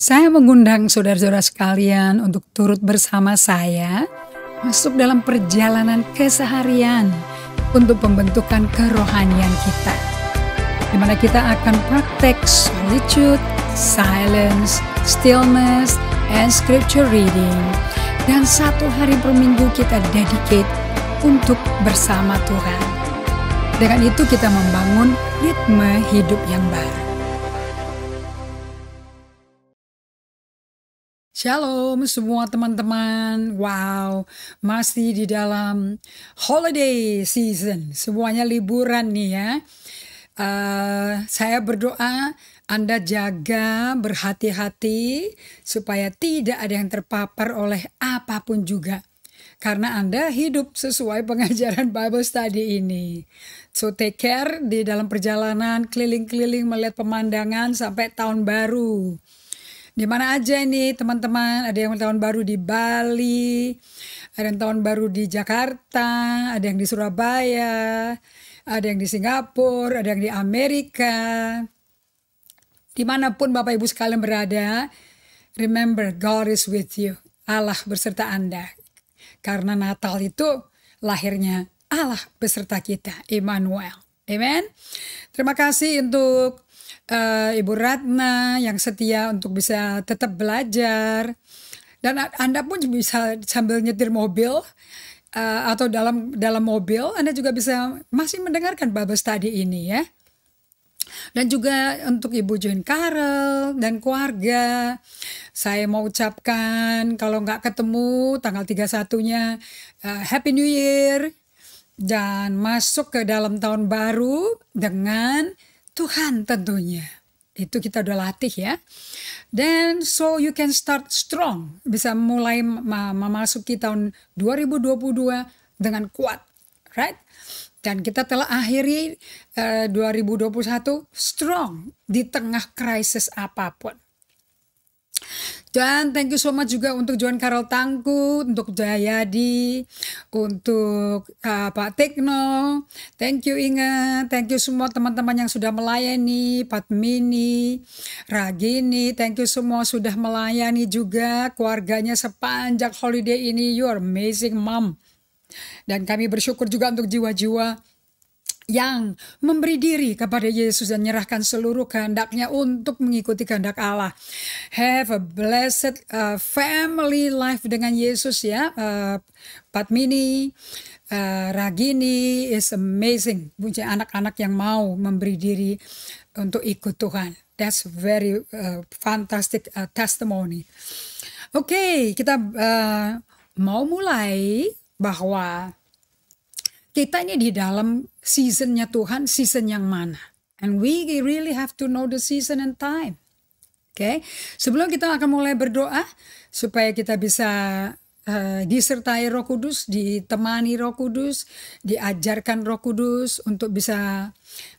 Saya mengundang saudara-saudara sekalian untuk turut bersama saya masuk dalam perjalanan keseharian untuk pembentukan kerohanian kita, di mana kita akan praktek solitude, silence, stillness, and scripture reading. Dan satu hari per minggu kita dedicate untuk bersama Tuhan. Dengan itu kita membangun ritme hidup yang baru. Shalom semua teman-teman. Wow, masih di dalam holiday season. Semuanya liburan nih ya. Saya berdoa Anda jaga, berhati-hati supaya tidak ada yang terpapar oleh apapun juga. Karena Anda hidup sesuai pengajaran Bible Study ini. So take care di dalam perjalanan keliling-keliling melihat pemandangan sampai tahun baru. Di mana aja ini teman-teman, ada yang tahun baru di Bali, ada yang tahun baru di Jakarta, ada yang di Surabaya, ada yang di Singapura, ada yang di Amerika. Dimanapun Bapak Ibu sekalian berada, remember God is with you. Allah beserta Anda. Karena Natal itu lahirnya Allah beserta kita, Immanuel. Amen. Terima kasih untuk Ibu Ratna yang setia untuk bisa tetap belajar. Dan Anda pun bisa sambil nyetir mobil atau dalam mobil, Anda juga bisa masih mendengarkan Bible Study ini ya. Dan juga untuk Ibu Join Karel dan keluarga, saya mau ucapkan kalau nggak ketemu tanggal 31-nya Happy New Year. Dan masuk ke dalam tahun baru dengan Tuhan tentunya. Itu kita udah latih ya. Dan so you can start strong. Bisa mulai memasuki tahun 2022 dengan kuat. Right? Dan kita telah akhiri 2021 strong di tengah krisis apapun. Dan thank you so much juga untuk Joan Karel Tangku, untuk Jayadi, untuk Pak Tekno, thank you Inge, thank you semua teman-teman yang sudah melayani, Patmini, Ragini, thank you semua sudah melayani juga keluarganya sepanjang holiday ini. You are amazing mom. Dan kami bersyukur juga untuk jiwa-jiwa yang memberi diri kepada Yesus dan menyerahkan seluruh kehendaknya untuk mengikuti kehendak Allah. Have a blessed family life dengan Yesus ya. Patmini, Ragini is amazing. Punya anak-anak yang mau memberi diri untuk ikut Tuhan. That's very fantastic testimony. Oke, kita mau mulai bahwa kita ini di dalam seasonnya Tuhan, season yang mana? And we really have to know the season and time. Oke, sebelum kita akan mulai berdoa, supaya kita bisa disertai Roh Kudus, ditemani Roh Kudus, diajarkan Roh Kudus untuk bisa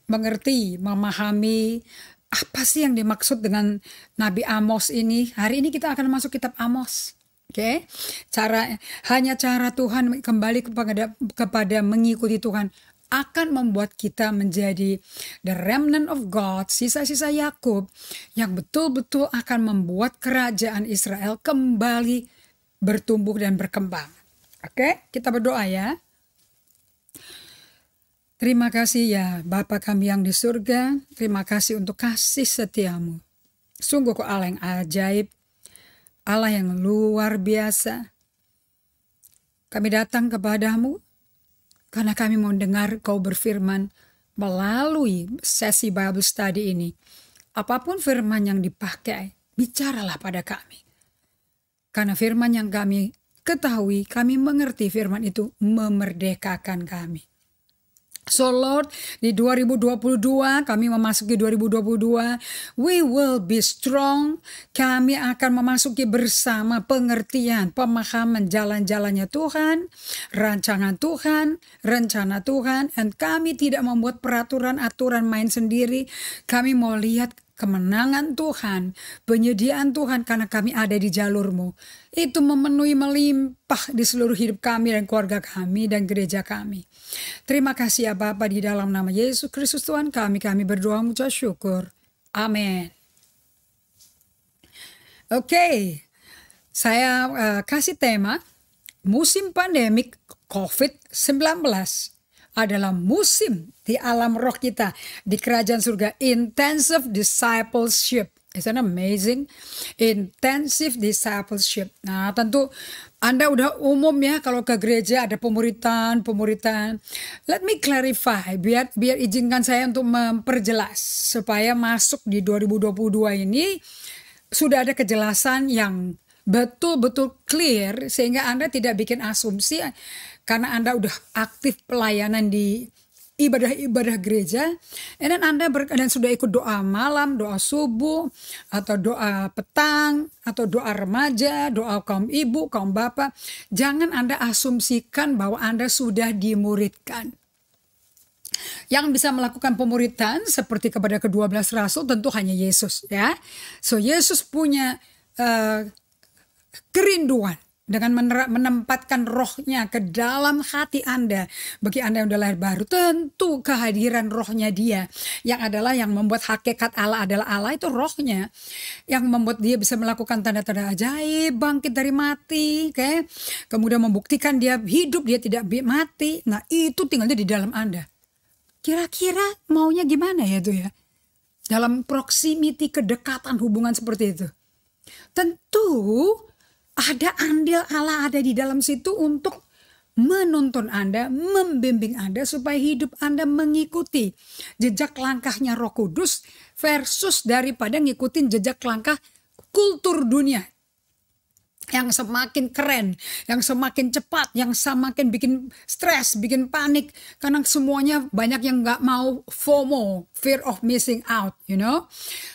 mengerti, memahami apa sih yang dimaksud dengan Nabi Amos ini. Hari ini kita akan masuk kitab Amos. Oke, hanya cara Tuhan kembali kepada mengikuti Tuhan akan membuat kita menjadi the remnant of God, sisa-sisa Yakub yang betul-betul akan membuat kerajaan Israel kembali bertumbuh dan berkembang. Oke, kita berdoa ya. Terima kasih ya Bapa kami yang di surga, terima kasih untuk kasih setiamu. Sungguh kau Allah yang ajaib, Allah yang luar biasa. Kami datang kepadamu karena kami mau dengar kau berfirman melalui sesi Bible Study ini. Apapun firman yang dipakai, bicaralah pada kami. Karena firman yang kami ketahui, kami mengerti firman itu memerdekakan kami. So Lord, di 2022 kami memasuki 2022, we will be strong. Kami akan memasuki bersama pengertian, pemahaman jalan-jalannya Tuhan, rancangan Tuhan, rencana Tuhan, dan kami tidak membuat peraturan-aturan main sendiri. Kami mau lihat kemenangan Tuhan, penyediaan Tuhan karena kami ada di jalur-Mu. Itu memenuhi melimpah di seluruh hidup kami dan keluarga kami dan gereja kami. Terima kasih ya Bapa, di dalam nama Yesus Kristus Tuhan kami berdoa mengucap syukur. Amin. Oke, saya kasih tema musim pandemik COVID-19 adalah musim di alam roh kita di kerajaan surga. Intensive discipleship. Isn't that amazing? Intensive discipleship. Nah, tentu Anda udah umum ya kalau ke gereja ada pemuritan. Let me clarify, biar izinkan saya untuk memperjelas supaya masuk di 2022 ini sudah ada kejelasan yang betul-betul clear sehingga Anda tidak bikin asumsi karena Anda udah aktif pelayanan di ibadah-ibadah gereja, dan Anda dan sudah ikut doa malam, doa subuh, atau doa petang, atau doa remaja, doa kaum ibu, kaum bapak. Jangan Anda asumsikan bahwa Anda sudah dimuridkan. Yang bisa melakukan pemuritan seperti kepada ke-12 rasul tentu hanya Yesus, ya. So Yesus punya kerinduan dengan menempatkan rohnya ke dalam hati Anda. Bagi Anda yang udah lahir baru, tentu kehadiran rohnya dia yang adalah yang membuat hakikat Allah adalah Allah, itu rohnya yang membuat dia bisa melakukan tanda-tanda ajaib, bangkit dari mati, okay? Kemudian membuktikan dia hidup, dia tidak mati. Nah, itu tinggalnya di dalam Anda. Kira-kira maunya gimana ya itu ya? Dalam proximity, kedekatan, hubungan seperti itu. Tentu ada andil Allah ada di dalam situ untuk menuntun Anda, membimbing Anda supaya hidup Anda mengikuti jejak langkahnya Roh Kudus versus daripada ngikutin jejak langkah kultur dunia yang semakin keren, yang semakin cepat, yang semakin bikin stres, bikin panik karena semuanya banyak yang nggak mau FOMO, fear of missing out, you know.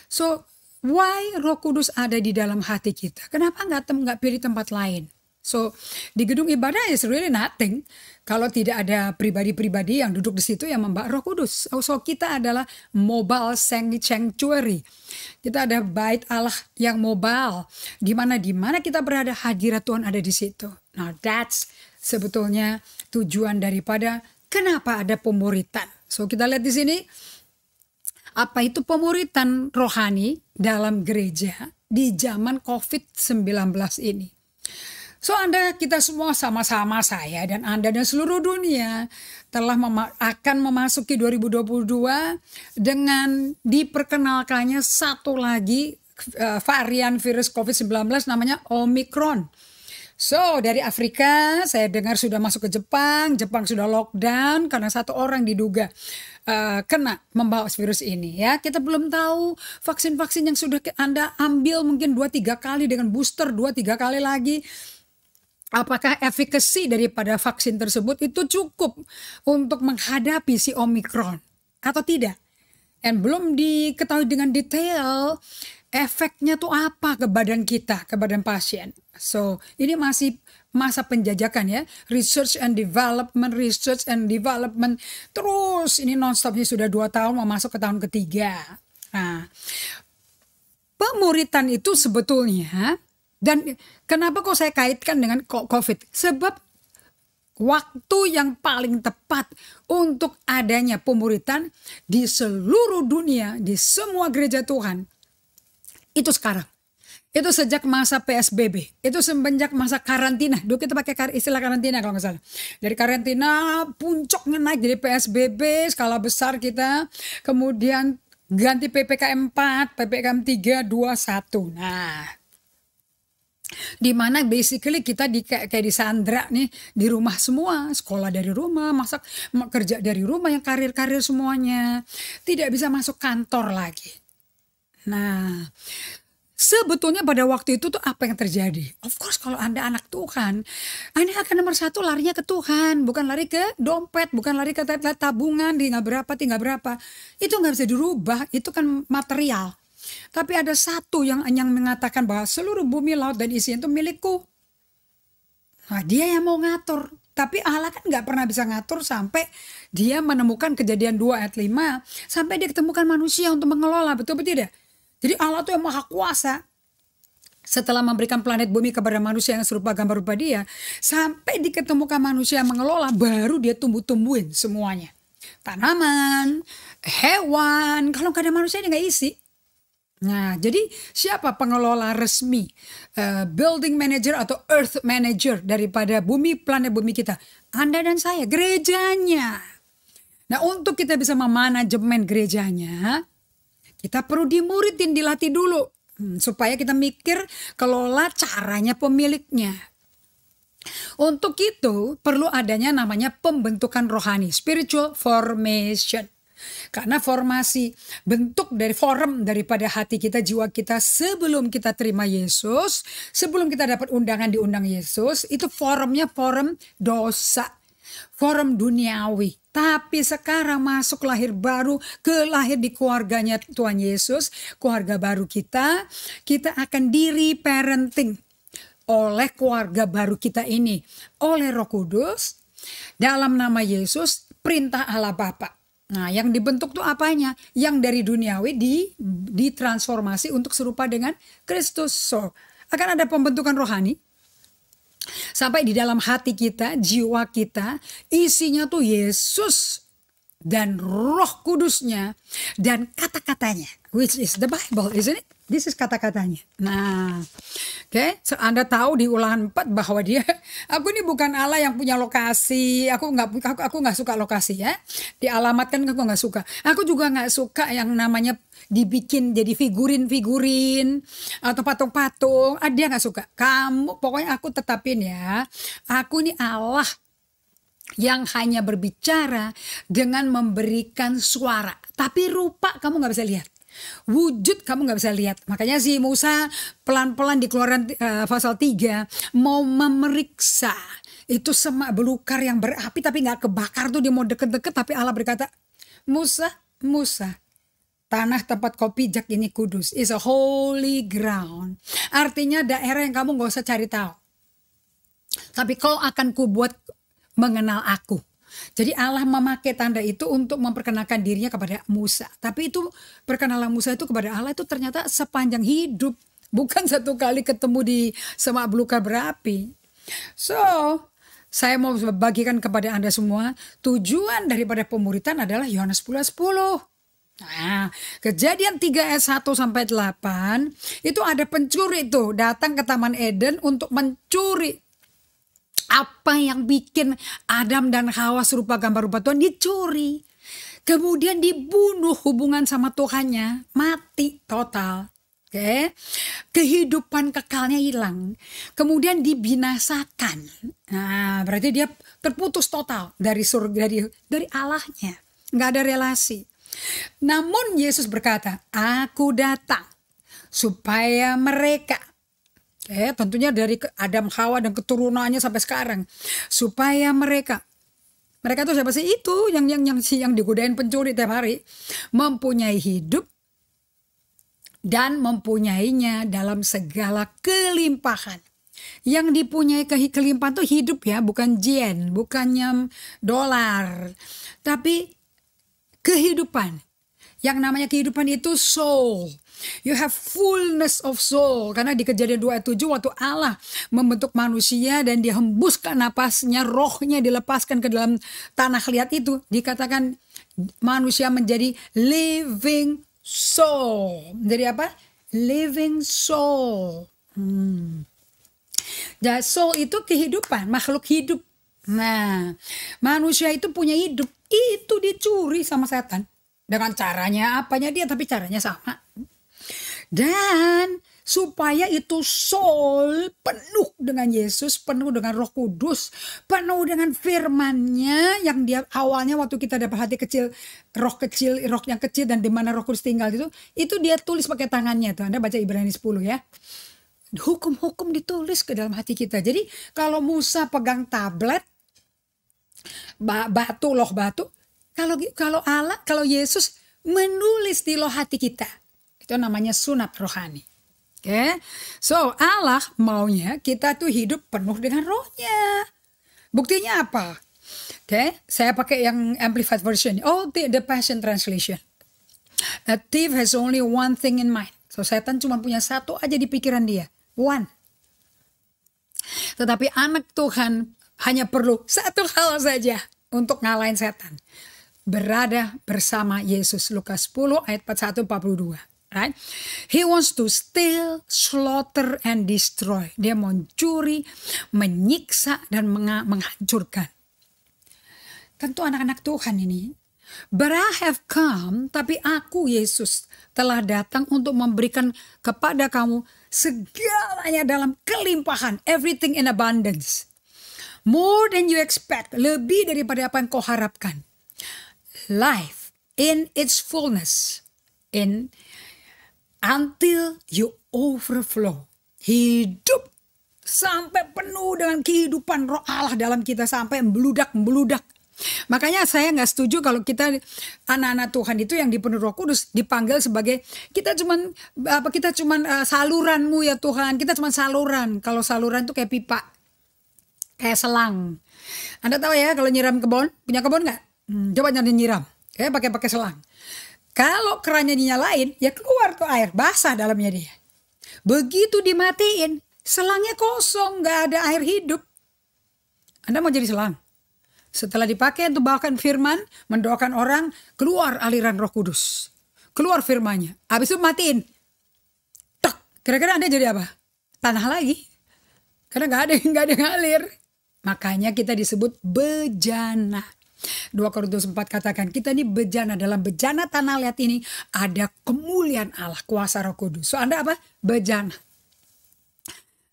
So why Roh Kudus ada di dalam hati kita? Kenapa nggak pilih tempat lain? So di gedung ibadah is really nothing kalau tidak ada pribadi-pribadi yang duduk di situ yang membawa Roh Kudus. So kita adalah mobile sanctuary. Kita ada bait Allah yang mobile. Di mana kita berada, hadirat Tuhan ada di situ. Now that's sebetulnya tujuan daripada kenapa ada pemuritan. So kita lihat di sini. Apa itu pemuritan rohani dalam gereja di zaman COVID-19 ini? So kita semua sama-sama, saya dan Anda dan seluruh dunia telah akan memasuki 2022 dengan diperkenalkannya satu lagi varian virus COVID-19 namanya Omicron. So dari Afrika saya dengar sudah masuk ke Jepang sudah lockdown karena satu orang diduga kena membawa virus ini ya. Kita belum tahu vaksin-vaksin yang sudah Anda ambil mungkin 2-3 kali dengan booster 2-3 kali lagi. Apakah efikasi daripada vaksin tersebut itu cukup untuk menghadapi si Omicron atau tidak? Dan belum diketahui dengan detail efeknya tuh apa ke badan kita, ke badan pasien. So ini masih masa penjajakan ya, research and development. Terus ini non-stopnya sudah 2 tahun mau masuk ke tahun ketiga. Nah, pemuritan itu sebetulnya, dan kenapa kok saya kaitkan dengan COVID? Sebab waktu yang paling tepat untuk adanya pemuritan di seluruh dunia, di semua gereja Tuhan, itu sekarang. Itu sejak masa PSBB, itu semenjak masa karantina. Dulu kita pakai istilah karantina kalau nggak salah. Dari karantina puncaknya naik jadi PSBB skala besar kita. Kemudian ganti PPKM 4, PPKM 3, 2, 1. Nah, di mana basically kita kayak di Sandra nih, di rumah semua, sekolah dari rumah, masak, kerja dari rumah, yang karir-karir semuanya. Tidak bisa masuk kantor lagi. Nah, sebetulnya pada waktu itu tuh apa yang terjadi? Of course kalau Anda anak Tuhan, Anda akan nomor 1 larinya ke Tuhan. Bukan lari ke dompet, bukan lari ke tabungan, tinggal berapa. Itu nggak bisa dirubah, itu kan material. Tapi ada satu yang mengatakan bahwa seluruh bumi, laut, dan isinya itu milikku. Nah, dia yang mau ngatur. Tapi Allah kan nggak pernah bisa ngatur sampai dia menemukan Kejadian 2 ayat 5. Sampai dia ketemukan manusia untuk mengelola, betul tidak? Jadi Allah tuh yang maha kuasa. Setelah memberikan planet bumi kepada manusia yang serupa gambar rupa dia, sampai diketemukan manusia yang mengelola, baru dia tumbuh-tumbuhin semuanya. Tanaman, hewan, kalau gak ada manusia dia gak isi. Nah, jadi siapa pengelola resmi, building manager atau earth manager daripada bumi, planet bumi kita? Anda dan saya, gerejanya. Nah, untuk kita bisa memanajemen gerejanya, kita perlu dimuridin, dilatih dulu. Supaya kita mikir, kelola caranya pemiliknya. Untuk itu perlu adanya namanya pembentukan rohani, spiritual formation. Karena formasi bentuk dari form daripada hati kita, jiwa kita sebelum kita terima Yesus, sebelum kita dapat undangan diundang Yesus, itu formnya form dosa, form duniawi. Tapi sekarang masuk lahir baru, lahir di keluarganya Tuhan Yesus, keluarga baru kita akan di-reparenting oleh keluarga baru kita ini, oleh Roh Kudus, dalam nama Yesus, perintah Allah Bapa. Nah, yang dibentuk tuh apanya? Yang dari duniawi ditransformasi untuk serupa dengan Kristus. So, akan ada pembentukan rohani. Sampai di dalam hati kita, jiwa kita, isinya tuh Yesus dan Roh Kudusnya dan kata-katanya, which is the Bible, isn't it? This is kata-katanya. Nah, oke, so Anda tahu di Ulangan 4 bahwa aku ini bukan Allah yang punya lokasi. Aku nggak suka lokasi ya. Dialamatkan aku nggak suka. Aku juga nggak suka yang namanya dibikin jadi figurin atau patung-patung. Dia nggak suka. Pokoknya aku tetapin ya. Aku ini Allah yang hanya berbicara dengan memberikan suara. Tapi rupa kamu nggak bisa lihat. Wujud kamu nggak bisa lihat. Makanya si Musa pelan-pelan di Keluaran pasal 3 mau memeriksa itu semak belukar yang berapi tapi nggak kebakar tuh, dia mau deket-deket, tapi Allah berkata, Musa, tanah tempat kau pijak ini kudus, is a holy ground. Artinya daerah yang kamu nggak usah cari tahu, tapi kau akan kubuat mengenal aku. Jadi Allah memakai tanda itu untuk memperkenalkan dirinya kepada Musa. Tapi itu perkenalan Musa itu kepada Allah itu ternyata sepanjang hidup. Bukan satu kali ketemu di semak belukar berapi. So, saya mau bagikan kepada Anda semua. Tujuan daripada pemuritan adalah Yohanes 10:10. Nah, Kejadian 3 ayat 1 sampai 8. Itu ada pencuri itu datang ke Taman Eden untuk mencuri. Apa yang bikin Adam dan Hawa serupa gambar rupa Tuhan dicuri. Kemudian dibunuh hubungan sama Tuhannya. Mati total. Oke. Kehidupan kekalnya hilang. Kemudian dibinasakan. Nah, berarti dia terputus total dari surga, dari Allahnya. Nggak ada relasi. Namun Yesus berkata, aku datang supaya mereka, tentunya dari Adam, Hawa dan keturunannya sampai sekarang, supaya mereka tuh siapa sih? Itu yang digodain pencuri tiap hari, mempunyai hidup dan mempunyainya dalam segala kelimpahan. Yang dipunyai kelimpahan tuh hidup ya, bukan yen, bukannya dolar, tapi kehidupan. Yang namanya kehidupan itu soul. You have fullness of soul. Karena di Kejadian 2 ayat 7 waktu Allah membentuk manusia dan dia hembuskan napasnya, rohnya dilepaskan ke dalam tanah liat itu, dikatakan manusia menjadi living soul. Jadi apa? Living soul. Dan soul itu kehidupan, makhluk hidup. Nah, manusia itu punya hidup. Itu dicuri sama setan. Dengan caranya apanya dia, tapi caranya sama. Dan supaya itu soul penuh dengan Yesus, penuh dengan Roh Kudus, penuh dengan firman-Nya yang dia awalnya waktu kita dapat hati kecil, roh yang kecil dan di mana Roh Kudus tinggal itu dia tulis pakai tangannya tuh. Anda baca Ibrani 10 ya. Hukum-hukum ditulis ke dalam hati kita. Jadi kalau Musa pegang tablet batu, kalau Yesus menulis di loh hati kita. Itu namanya sunat rohani. Oke. So, Allah maunya kita tuh hidup penuh dengan rohnya. Buktinya apa? Oke, saya pakai yang Amplified Version. Oh, the Passion Translation. A thief has only one thing in mind. So, setan cuma punya satu aja di pikiran dia. One. Tetapi anak Tuhan hanya perlu satu hal saja untuk ngalahin setan. Berada bersama Yesus. Lukas 10 ayat 41-42. Right? He wants to steal, slaughter, and destroy. Dia mau mencuri, menyiksa, dan menghancurkan. Tentu anak-anak Tuhan ini. But I have come, tapi aku Yesus telah datang untuk memberikan kepada kamu segalanya dalam kelimpahan. Everything in abundance. More than you expect. Lebih daripada apa yang kau harapkan. Life in its fullness. Until you overflow. Hidup sampai penuh dengan kehidupan roh Allah dalam kita. Sampai meludak. Makanya saya nggak setuju kalau kita anak-anak Tuhan itu yang dipenuhi Roh Kudus dipanggil sebagai kita cuman saluranmu ya Tuhan, kita cuman saluran. Kalau saluran itu kayak pipa, kayak selang. Anda tahu ya kalau nyiram kebun, punya kebun nggak? Coba nyiram, kayak pakai selang. Kalau kerannya dinyalain, ya keluar tuh air basah dalamnya dia. Begitu dimatiin, selangnya kosong, nggak ada air hidup. Anda mau jadi selang? Setelah dipakai untuk bawakan firman, mendoakan orang, keluar aliran Roh Kudus. Keluar firmannya. Habis itu matiin. Tek, kira-kira Anda jadi apa? Tanah lagi. Karena nggak ada yang ngalir. Makanya kita disebut bejana. 2 Korintus 4 katakan, kita ini bejana. Dalam bejana tanah liat ini ada kemuliaan Allah, kuasa Roh Kudus. So Anda apa? Bejana.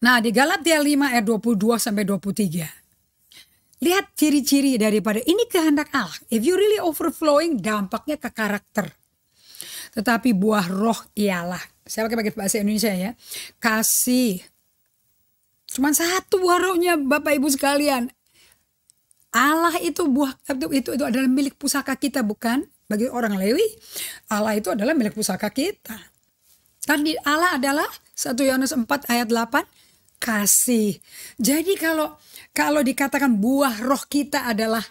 Nah di Galatia 5 ayat 22 sampai 23. Lihat ciri-ciri daripada ini kehendak Allah. If you really overflowing, dampaknya ke karakter. Tetapi buah roh ialah. Saya pakai bahasa Indonesia ya. Kasih. Cuman satu buah rohnya Bapak Ibu sekalian. Allah itu itu adalah milik pusaka kita, bukan? Bagi orang Lewi, Allah itu adalah milik pusaka kita. Kan Allah adalah 1 Yohanes 4 ayat 8. Kasih. Jadi kalau dikatakan buah roh kita adalah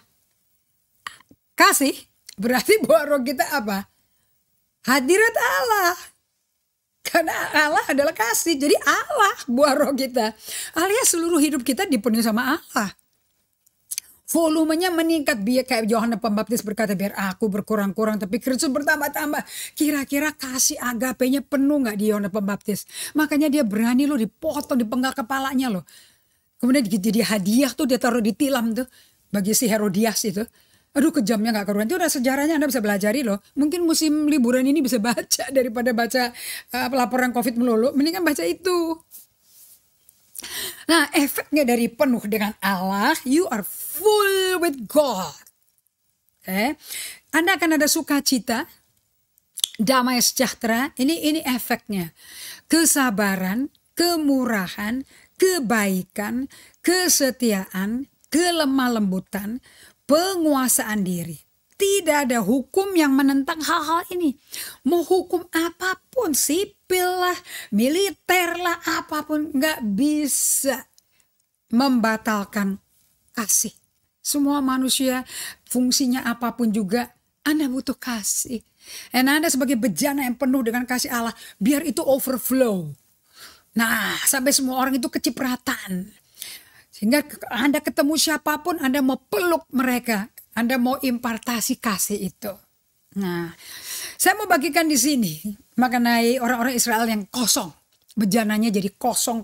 kasih, berarti buah roh kita apa? Hadirat Allah. Karena Allah adalah kasih. Jadi Allah buah roh kita. Alias seluruh hidup kita dipenuhi sama Allah. Volumenya meningkat, biar kayak Yohanes Pembaptis berkata, biar aku berkurang-kurang tapi Kristus bertambah-tambah. Kira-kira kasih agapenya penuh gak di Yohanes Pembaptis? Makanya dia berani loh dipotong, dipenggal kepalanya loh. Kemudian jadi hadiah tuh dia taruh di tilam tuh bagi si Herodias itu. Aduh kejamnya gak karuan. Itu udah sejarahnya Anda bisa belajari loh. Mungkin musim liburan ini bisa baca daripada baca laporan COVID melulu. Mendingan baca itu. Nah efeknya dari penuh dengan Allah, you are full with God. Anda akan ada sukacita, damai sejahtera. Ini efeknya. Kesabaran, kemurahan, kebaikan, kesetiaan, kelemah lembutan, penguasaan diri. Tidak ada hukum yang menentang hal-hal ini. Mau hukum apapun, sipil lah, militer lah, apapun gak bisa membatalkan kasih. Semua manusia fungsinya apapun juga, Anda butuh kasih. Dan Anda sebagai bejana yang penuh dengan kasih Allah, biar itu overflow. Nah, sampai semua orang itu kecipratan. Sehingga Anda ketemu siapapun, Anda mau peluk mereka. Anda mau impartasi kasih itu. Nah, saya mau bagikan di sini mengenai orang-orang Israel yang kosong. Bejananya jadi kosong,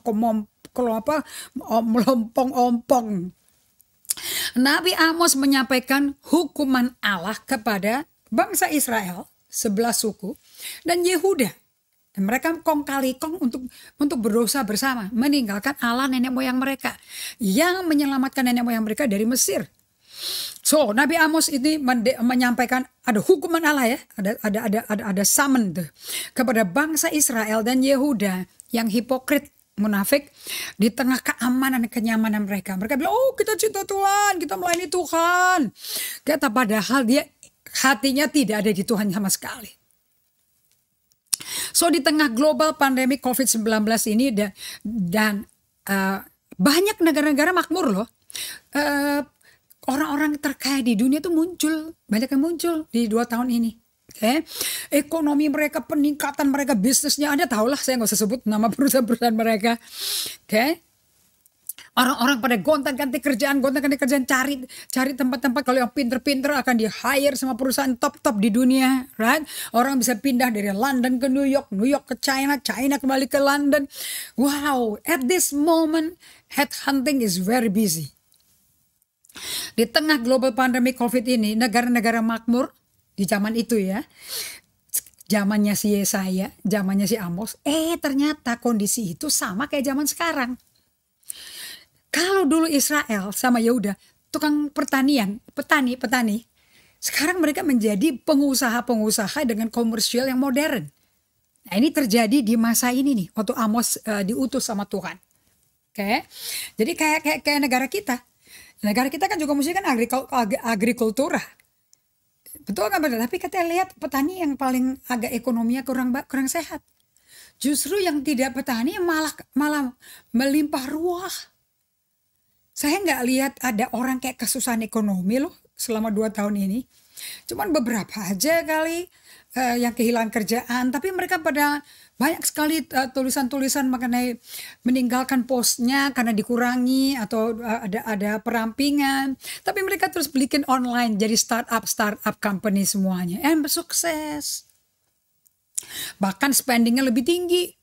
melompong-ompong. Nabi Amos menyampaikan hukuman Allah kepada bangsa Israel, 11 suku, dan Yehuda. Dan mereka kong kali kong untuk berdosa bersama, meninggalkan Allah nenek moyang mereka yang menyelamatkan nenek moyang mereka dari Mesir. So Nabi Amos ini menyampaikan ada hukuman Allah ya, ada summon tuh kepada bangsa Israel dan Yehuda yang hipokrit, munafik di tengah keamanan dan kenyamanan mereka. Mereka bilang, oh kita cinta Tuhan, kita melayani Tuhan. Kata padahal dia hatinya tidak ada di Tuhan sama sekali. So di tengah global pandemi COVID-19 ini dan banyak negara-negara makmur loh. Orang-orang terkaya di dunia tuh muncul, banyak yang muncul di 2 tahun ini. Ekonomi mereka, peningkatan mereka, bisnisnya, Anda tahulah, saya nggak usah sebut nama perusahaan-perusahaan mereka. Orang-orang pada gonta-ganti kerjaan, cari tempat-tempat. Kalau yang pinter-pinter akan di hire sama perusahaan top-top di dunia, right? Orang bisa pindah dari London ke New York, New York ke China, China kembali ke London. Wow, at this moment headhunting is very busy. Di tengah global pandemi COVID ini, negara-negara makmur di zaman itu ya, zamannya si Yesaya, zamannya si Amos, ternyata kondisi itu sama kayak zaman sekarang. Kalau dulu Israel sama Yehuda, tukang pertanian, petani, sekarang mereka menjadi pengusaha-pengusaha dengan komersial yang modern. Nah ini terjadi di masa ini nih, waktu Amos diutus sama Tuhan. Oke, jadi kayak negara kita. Negara kita kan juga mesti kan agrikultura. Betul kan benar? Tapi kita lihat petani yang paling agak ekonominya kurang sehat. Justru yang tidak petani malah melimpah ruah. Saya nggak lihat ada orang kayak kesusahan ekonomi loh selama 2 tahun ini. Cuman beberapa aja kali yang kehilangan kerjaan. Tapi mereka pada banyak sekali tulisan-tulisan mengenai meninggalkan posnya karena dikurangi atau ada perampingan. Tapi mereka terus bikin online jadi startup company semuanya. And sukses. Bahkan spendingnya lebih tinggi.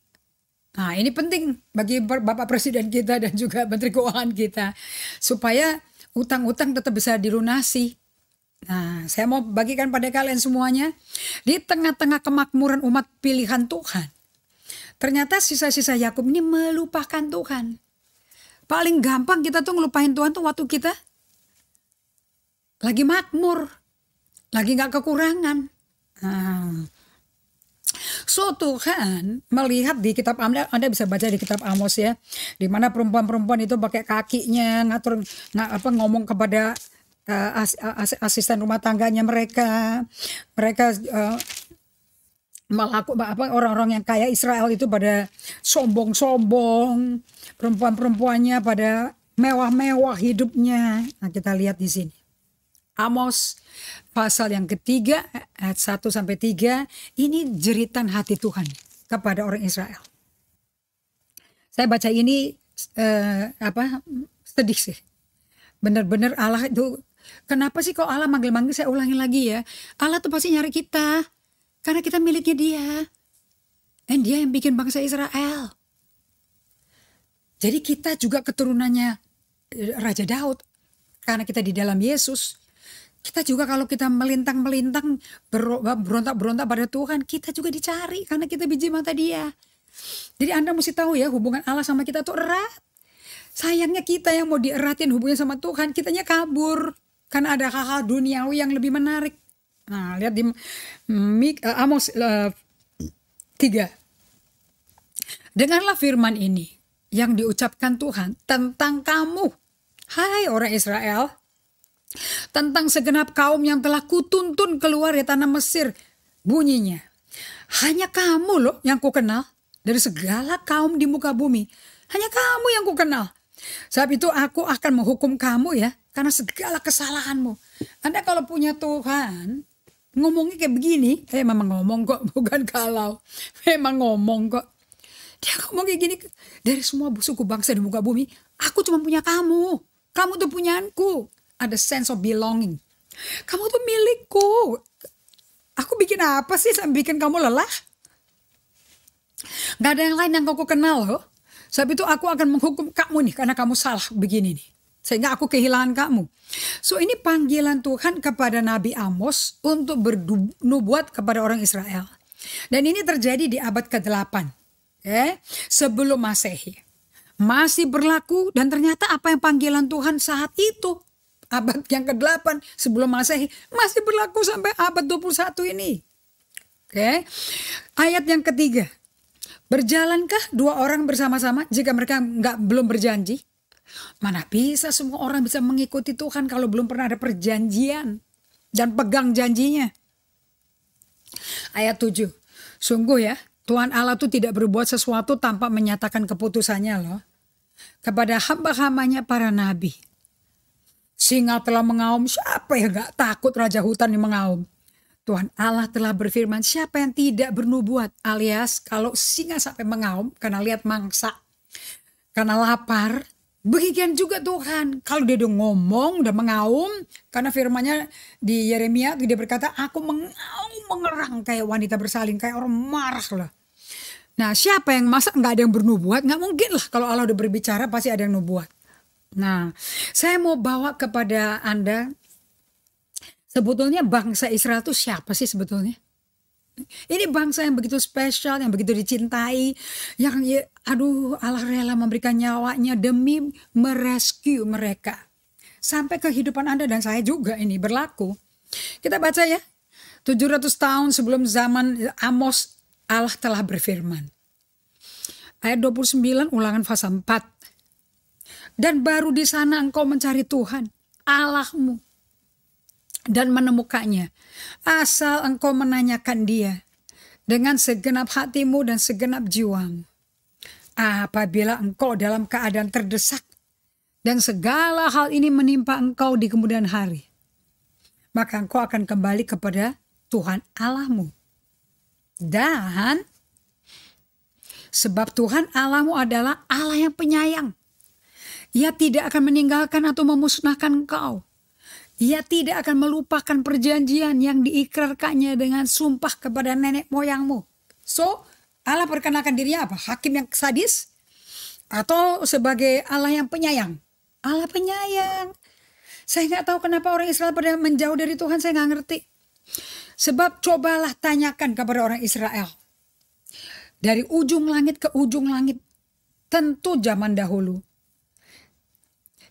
Nah ini penting bagi Bapak Presiden kita dan juga Menteri Keuangan kita. Supaya utang-utang tetap bisa dilunasi. Nah saya mau bagikan pada kalian semuanya. Di tengah-tengah kemakmuran umat pilihan Tuhan. Ternyata sisa-sisa Yakub ini melupakan Tuhan. Paling gampang kita tuh ngelupain Tuhan tuh waktu kita lagi makmur. Lagi gak kekurangan. So Tuhan melihat di kitab Anda bisa baca di kitab Amos ya, di mana perempuan-perempuan itu pakai kakinya ngomong kepada asisten rumah tangganya mereka orang-orang yang kaya Israel itu pada sombong-sombong, perempuan-perempuannya pada mewah-mewah hidupnya. Nah kita lihat di sini. Amos pasal yang ketiga ayat 1-3 ini jeritan hati Tuhan kepada orang Israel. Saya baca ini sedih sih. Benar-benar Allah itu kenapa sih kok Allah manggil-manggil, saya ulangi lagi ya. Allah tuh pasti nyari kita karena kita miliknya Dia. Dan Dia yang bikin bangsa Israel. Jadi kita juga keturunannya Raja Daud karena kita di dalam Yesus. Kita juga kalau kita melintang-melintang berontak-berontak pada Tuhan, kita juga dicari karena kita biji mata Dia. Jadi Anda mesti tahu ya, hubungan Allah sama kita tuh erat. Sayangnya kita yang mau dieratin hubungannya sama Tuhan, kitanya kabur karena ada hal-hal duniawi yang lebih menarik. Nah, lihat di Amos 3. Dengarlah firman ini yang diucapkan Tuhan tentang kamu, hai orang Israel. Tentang segenap kaum yang telah kutuntun keluar dari tanah Mesir. Bunyinya, hanya kamu loh yang kukenal dari segala kaum di muka bumi. Hanya kamu yang kukenal. Sebab itu aku akan menghukum kamu ya, karena segala kesalahanmu. Anda kalau punya Tuhan, ngomongnya kayak begini, memang ngomong kok, bukan kalau. Memang ngomong kok. Dia ngomong kayak gini, dari semua suku bangsa di muka bumi, aku cuma punya kamu. Kamu tuh punyaanku. Ada sense of belonging. Kamu tuh milikku. Aku bikin apa sih sampai bikin kamu lelah? Gak ada yang lain yang kau kenal loh. Sebab itu aku akan menghukum kamu nih karena kamu salah begini nih. Sehingga aku kehilangan kamu. So ini panggilan Tuhan kepada Nabi Amos untuk bernubuat kepada orang Israel. Dan ini terjadi di abad ke-8. Sebelum Masehi. Masih berlaku dan ternyata apa yang panggilan Tuhan saat itu. Abad yang ke-8 sebelum Masehi masih berlaku sampai abad 21 ini. Oke. Ayat yang ketiga. Berjalankah 2 orang bersama-sama jika mereka belum berjanji? Mana bisa semua orang bisa mengikuti Tuhan kalau belum pernah ada perjanjian dan pegang janjinya. Ayat 7. Sungguh ya, Tuhan Allah itu tidak berbuat sesuatu tanpa menyatakan keputusannya loh. Kepada hamba-hambanya para nabi. Singa telah mengaum, siapa yang gak takut raja hutan yang mengaum? Tuhan Allah telah berfirman, siapa yang tidak bernubuat? Alias kalau singa sampai mengaum karena lihat mangsa, karena lapar, Begitu juga Tuhan, kalau dia udah ngomong, udah mengaum, karena firman-Nya di Yeremia dia berkata, aku mengaum mengerang kayak wanita bersalin, kayak orang marah lah. Nah, siapa yang masa nggak ada yang bernubuat? Nggak mungkin lah, kalau Allah udah berbicara pasti ada yang nubuat. Nah, saya mau bawa kepada Anda, sebetulnya bangsa Israel itu siapa sih sebetulnya? Ini bangsa yang begitu spesial, yang begitu dicintai, yang Allah rela memberikan nyawanya demi merescue mereka. Sampai kehidupan Anda dan saya juga ini berlaku. Kita baca ya, 700 tahun sebelum zaman Amos, Allah telah berfirman. Ayat 29 Ulangan pasal 4. Dan baru di sana engkau mencari Tuhan, Allahmu, dan menemukannya, asal engkau menanyakan dia dengan segenap hatimu dan segenap jiwamu. Apabila engkau dalam keadaan terdesak dan segala hal ini menimpa engkau di kemudian hari, maka engkau akan kembali kepada Tuhan Allahmu. Dan sebab Tuhan Allahmu adalah Allah yang penyayang. Ia tidak akan meninggalkan atau memusnahkan engkau. Ia tidak akan melupakan perjanjian yang diikrarkannya dengan sumpah kepada nenek moyangmu. So, Allah perkenalkan dirinya apa? Hakim yang sadis? Atau sebagai Allah yang penyayang? Allah penyayang. Saya nggak tahu kenapa orang Israel pada menjauh dari Tuhan, saya nggak ngerti. Sebab cobalah tanyakan kepada orang Israel. Dari ujung langit ke ujung langit, tentu zaman dahulu,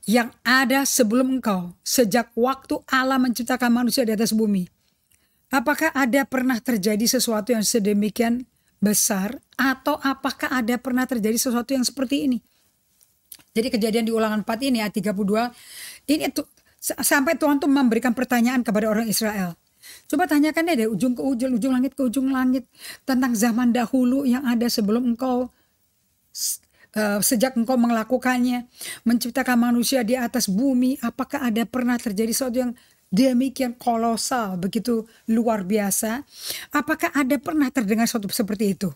yang ada sebelum engkau, sejak waktu Allah menciptakan manusia di atas bumi. Apakah ada pernah terjadi sesuatu yang sedemikian besar? Atau apakah ada pernah terjadi sesuatu yang seperti ini? Jadi kejadian di Ulangan 4 ini ayat 32. Ini sampai Tuhan tuh memberikan pertanyaan kepada orang Israel. Coba tanyakan deh dari ujung ke ujung, ujung langit ke ujung langit. Tentang zaman dahulu yang ada sebelum engkau. Sejak engkau melakukannya, menciptakan manusia di atas bumi, apakah ada pernah terjadi sesuatu yang demikian kolosal, begitu luar biasa? Apakah ada pernah terdengar sesuatu seperti itu?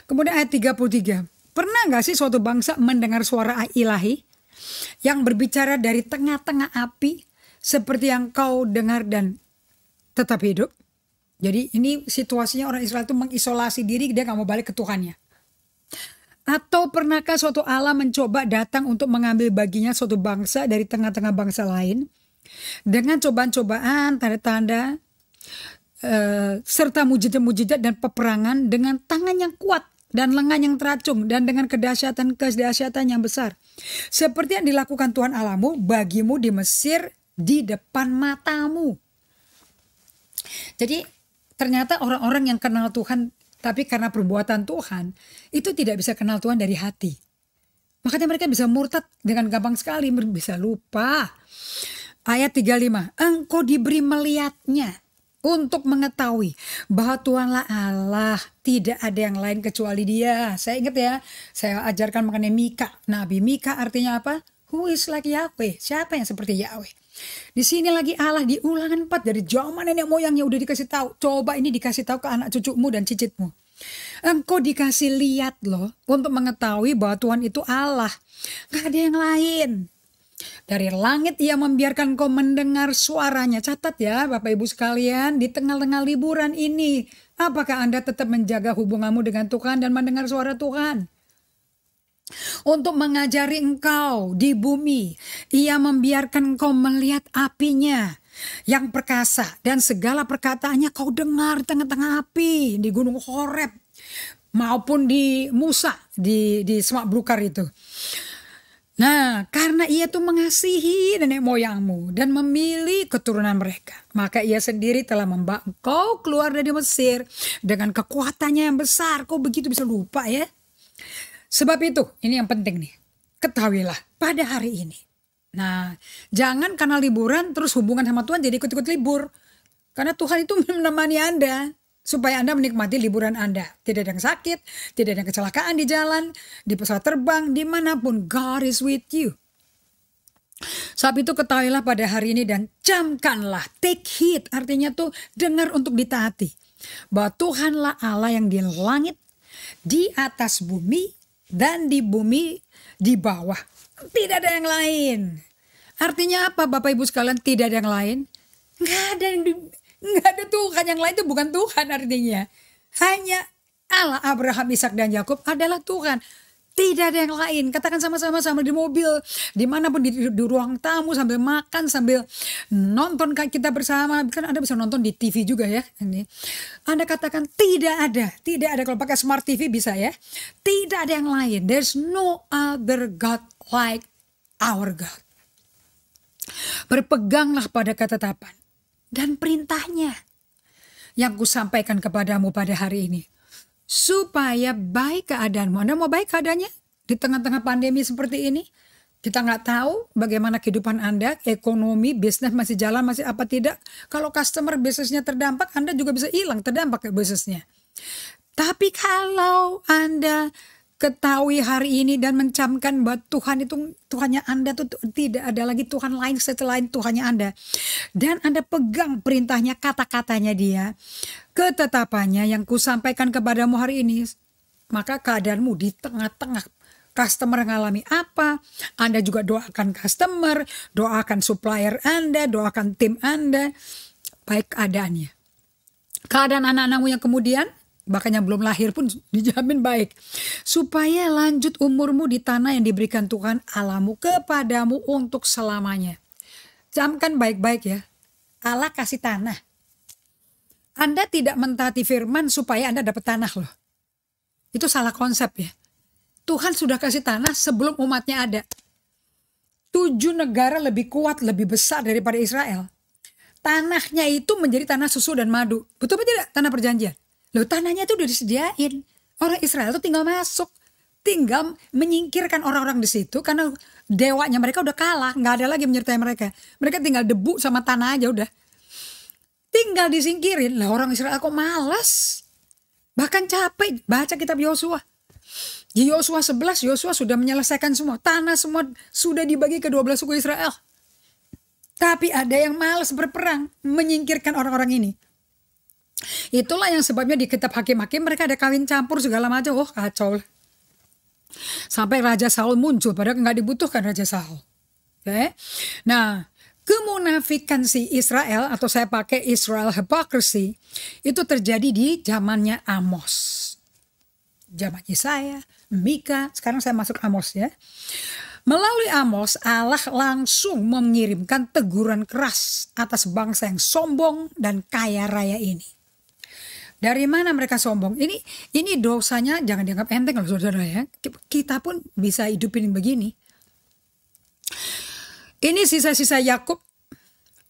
Kemudian ayat 33, pernah gak sih suatu bangsa mendengar suara ilahi yang berbicara dari tengah-tengah api seperti yang kau dengar dan tetap hidup? Jadi ini situasinya orang Israel itu mengisolasi diri, dia gak mau balik ke Tuhannya. Atau pernahkah suatu Allah mencoba datang untuk mengambil baginya suatu bangsa dari tengah-tengah bangsa lain dengan cobaan-cobaan, tanda-tanda, serta mujizat-mujizat dan peperangan dengan tangan yang kuat dan lengan yang teracung dan dengan kedahsyatan yang besar. Seperti yang dilakukan Tuhan Allahmu bagimu di Mesir di depan matamu. Jadi ternyata orang-orang yang kenal Tuhan tapi karena perbuatan Tuhan, itu tidak bisa kenal Tuhan dari hati. Makanya mereka bisa murtad dengan gampang sekali, bisa lupa. Ayat 35, engkau diberi melihatnya untuk mengetahui bahwa Tuhanlah Allah, tidak ada yang lain kecuali Dia. Saya ingat ya, saya ajarkan mengenai Mika. Nabi Mika artinya apa? Who is like Yahweh? Siapa yang seperti Yahweh? Di sini lagi Allah di Ulangan 4 dari zaman nenek moyangnya udah dikasih tahu. Coba ini dikasih tahu ke anak cucumu dan cicitmu. Engkau dikasih lihat loh untuk mengetahui bahwa Tuhan itu Allah. Gak ada yang lain. Dari langit Ia membiarkan kau mendengar suaranya. Catat ya Bapak Ibu sekalian, di tengah-tengah liburan ini, apakah Anda tetap menjaga hubunganmu dengan Tuhan dan mendengar suara Tuhan? Untuk mengajari engkau di bumi, Ia membiarkan engkau melihat apinya yang perkasa dan segala perkataannya kau dengar di tengah-tengah api di Gunung Horeb maupun di Musa di semak belukar itu. Nah, karena Ia tuh mengasihi nenek moyangmu dan memilih keturunan mereka, maka Ia sendiri telah membawa engkau keluar dari Mesir dengan kekuatannya yang besar. Kau begitu bisa lupa ya? Sebab itu, ini yang penting nih, ketahuilah pada hari ini. Nah, jangan karena liburan terus hubungan sama Tuhan jadi ikut-ikut libur. Karena Tuhan itu menemani Anda, supaya Anda menikmati liburan Anda. Tidak ada yang sakit, tidak ada yang kecelakaan di jalan, di pesawat terbang, dimanapun, God is with you. Sebab itu ketahuilah pada hari ini dan camkanlah, take heed, artinya tuh dengar untuk ditaati. Bahwa Tuhanlah Allah yang di langit, di atas bumi, dan di bumi di bawah. Tidak ada yang lain. Artinya apa Bapak Ibu sekalian, tidak ada yang lain? Nggak ada Tuhan yang lain, itu bukan Tuhan artinya. Hanya Allah Abraham, Ishak dan Yakub adalah Tuhan. Tidak ada yang lain. Katakan sama-sama, sambil di mobil, dimanapun, di ruang tamu, sambil makan, sambil nonton kita bersama. Kan Anda bisa nonton di TV juga ya. Ini Anda katakan tidak ada. Tidak ada. Kalau pakai smart TV bisa ya. Tidak ada yang lain. There's no other God like our God. Berpeganglah pada ketetapan dan perintahnya yang kusampaikan kepadamu pada hari ini, supaya baik keadaanmu. Anda mau baik keadaannya di tengah-tengah pandemi seperti ini? Kita nggak tahu bagaimana kehidupan Anda, ekonomi, bisnis masih jalan, masih apa tidak. Kalau customer bisnisnya terdampak, Anda juga bisa hilang, terdampak ke bisnisnya. Tapi kalau Anda ketahui hari ini dan mencamkan bahwa Tuhan itu, Tuhannya Anda tuh tidak ada lagi Tuhan lain selain Tuhannya Anda. Dan Anda pegang perintahnya, kata-katanya dia, ketetapannya yang kusampaikan kepadamu hari ini. Maka keadaanmu di tengah-tengah customer mengalami apa, Anda juga doakan customer, doakan supplier Anda, doakan tim Anda, baik keadaannya. Keadaan anak-anakmu yang kemudian, bahkan yang belum lahir pun dijamin baik. Supaya lanjut umurmu di tanah yang diberikan Tuhan Allahmu kepadamu untuk selamanya. Camkan baik-baik ya. Allah kasih tanah. Anda tidak mentaati firman supaya Anda dapat tanah loh. Itu salah konsep ya. Tuhan sudah kasih tanah sebelum umatnya ada. 7 negara lebih kuat, lebih besar daripada Israel. Tanahnya itu menjadi tanah susu dan madu. Betul apa tidak? Tanah perjanjian. Loh, tanahnya itu udah disediain. Orang Israel itu tinggal masuk. Tinggal menyingkirkan orang-orang di situ. Karena dewanya mereka udah kalah. Nggak ada lagi menyertai mereka. Mereka tinggal debu sama tanah aja udah. Tinggal disingkirin. Lah orang Israel kok malas. Bahkan capek baca kitab Yosua. Di Yosua 11, Yosua sudah menyelesaikan semua. Tanah semua sudah dibagi ke 12 suku Israel. Tapi ada yang malas berperang. Menyingkirkan orang-orang ini. Itulah yang sebabnya di kitab Hakim-Hakim mereka ada kawin campur segala macam. Oh kacau. Sampai Raja Saul muncul. Padahal nggak dibutuhkan Raja Saul. Okay? Nah, kemunafikan si Israel, atau saya pakai Israel hypocrisy, itu terjadi di zamannya Amos. Zaman Yesaya, Mika, sekarang saya masuk Amos ya. Melalui Amos, Allah langsung mengirimkan teguran keras atas bangsa yang sombong dan kaya raya ini. Dari mana mereka sombong? Ini dosanya jangan dianggap enteng loh saudara ya. Kita pun bisa hidupin begini. Ini sisa-sisa Yakub.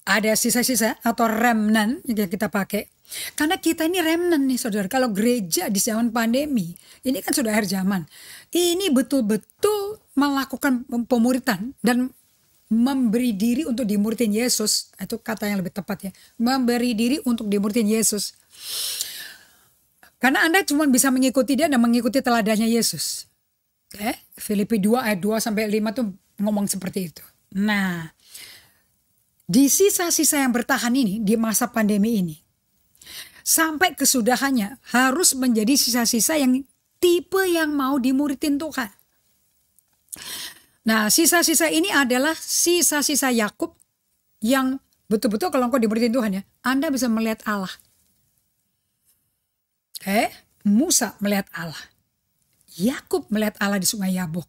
Ada sisa-sisa atau remnant yang kita pakai. Karena kita ini remnant nih saudara. Kalau gereja di zaman pandemi, ini kan sudah akhir zaman. Ini betul-betul melakukan pemuritan dan memberi diri untuk dimuritin Yesus. Itu kata yang lebih tepat ya. Memberi diri untuk dimuritin Yesus. Karena Anda cuma bisa mengikuti dia dan mengikuti teladannya Yesus. Filipi 2 ayat 2 sampai 5 tuh ngomong seperti itu. Nah, di sisa-sisa yang bertahan ini di masa pandemi ini, sampai kesudahannya harus menjadi sisa-sisa yang tipe yang mau dimuritin Tuhan. Nah, sisa-sisa ini adalah sisa-sisa Yakub yang betul-betul kalau engkau dimuritin Tuhan ya, Anda bisa melihat Allah. Musa melihat Allah. Yakub melihat Allah di Sungai Yabok.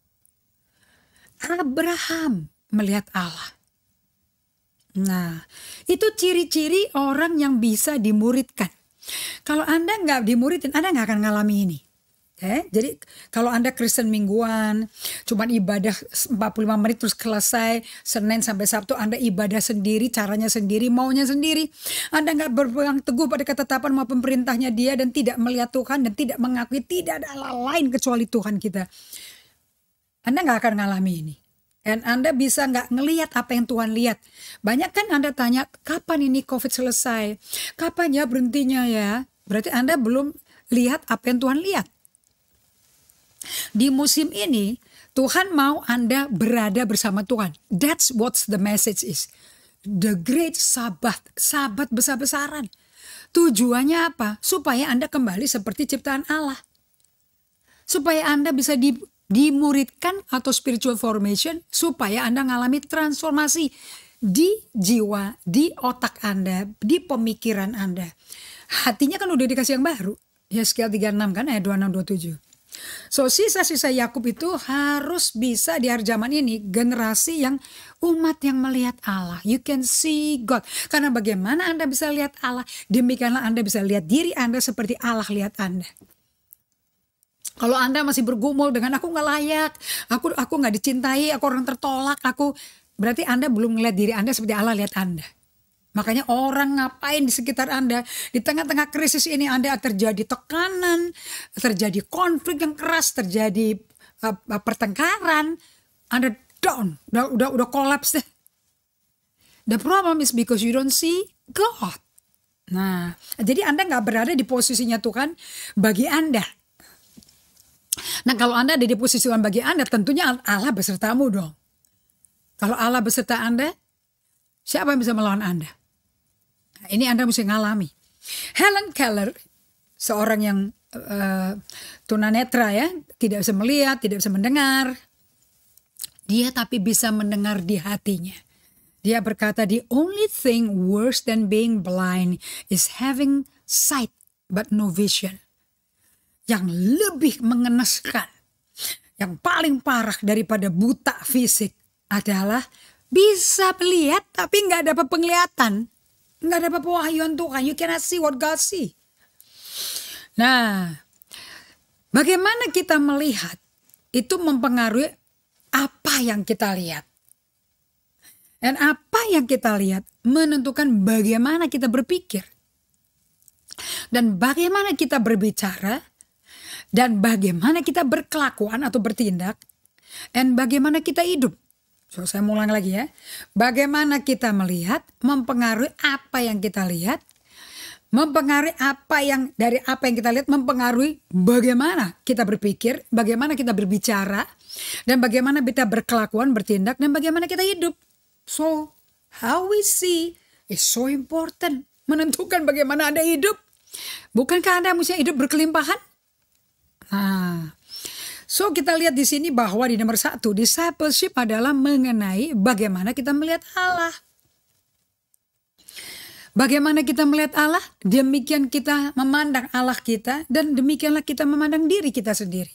Abraham melihat Allah. Nah, itu ciri-ciri orang yang bisa dimuridkan. Kalau Anda nggak dimuridin, Anda nggak akan ngalami ini. Jadi kalau Anda Kristen mingguan, cuman ibadah 45 menit terus selesai, Senin sampai Sabtu Anda ibadah sendiri, caranya sendiri, maunya sendiri. Anda nggak berpegang teguh pada ketetapan maupun perintahnya dia dan tidak melihat Tuhan dan tidak mengakui tidak ada Allah lain kecuali Tuhan kita. Anda nggak akan ngalami ini. Dan Anda bisa nggak ngelihat apa yang Tuhan lihat. Banyak kan Anda tanya, kapan ini COVID selesai? Kapan ya berhentinya ya? Berarti Anda belum lihat apa yang Tuhan lihat. Di musim ini, Tuhan mau Anda berada bersama Tuhan. That's what the message is. The great Sabbath. Sabat besar-besaran. Tujuannya apa? Supaya Anda kembali seperti ciptaan Allah. Supaya Anda bisa dimuridkan atau spiritual formation supaya Anda mengalami transformasi di jiwa, di otak Anda, di pemikiran Anda. Hatinya kan udah dikasih yang baru. Yeskiel 36 kan ayat 26-27. So sisa-sisa Yakub itu harus bisa di akhir zaman ini generasi yang umat yang melihat Allah. You can see God. Karena bagaimana Anda bisa lihat Allah, demikianlah Anda bisa lihat diri Anda seperti Allah lihat Anda. Kalau Anda masih bergumul dengan aku nggak layak, aku nggak dicintai, aku orang tertolak, berarti Anda belum melihat diri Anda seperti Allah lihat Anda. Makanya orang ngapain di sekitar Anda, di tengah-tengah krisis ini Anda terjadi tekanan, terjadi konflik yang keras, terjadi pertengkaran, Anda down, udah collapse deh. The problem is because you don't see God. Nah, jadi Anda nggak berada di posisinya Tuhan bagi Anda. Nah, kalau Anda ada di posisi Tuhan bagi Anda, tentunya Allah besertamu dong. Kalau Allah beserta Anda, siapa yang bisa melawan Anda? Nah, ini Anda mesti ngalami. Helen Keller, seorang yang tunanetra ya, tidak bisa melihat, tidak bisa mendengar. Dia tapi bisa mendengar di hatinya. Dia berkata, the only thing worse than being blind is having sight but no vision. Yang lebih mengenaskan, yang paling parah daripada buta fisik adalah bisa melihat tapi nggak dapat penglihatan, nggak dapat pewahyuan Tuhan. You cannot see what God see. Nah, bagaimana kita melihat itu mempengaruhi apa yang kita lihat. Dan apa yang kita lihat menentukan bagaimana kita berpikir. Dan bagaimana kita berbicara. Dan bagaimana kita berkelakuan atau bertindak. Dan bagaimana kita hidup. So, saya ulang lagi ya. Bagaimana kita melihat mempengaruhi apa yang kita lihat. Mempengaruhi dari apa yang kita lihat mempengaruhi bagaimana kita berpikir. Bagaimana kita berbicara. Dan bagaimana kita berkelakuan, bertindak. Dan bagaimana kita hidup. So, how we see is so important. Menentukan bagaimana Anda hidup. Bukankah Anda mesti hidup berkelimpahan? Nah, so kita lihat di sini bahwa di nomor 1, discipleship adalah mengenai bagaimana kita melihat Allah. Bagaimana kita melihat Allah, demikian kita memandang Allah kita, dan demikianlah kita memandang diri kita sendiri.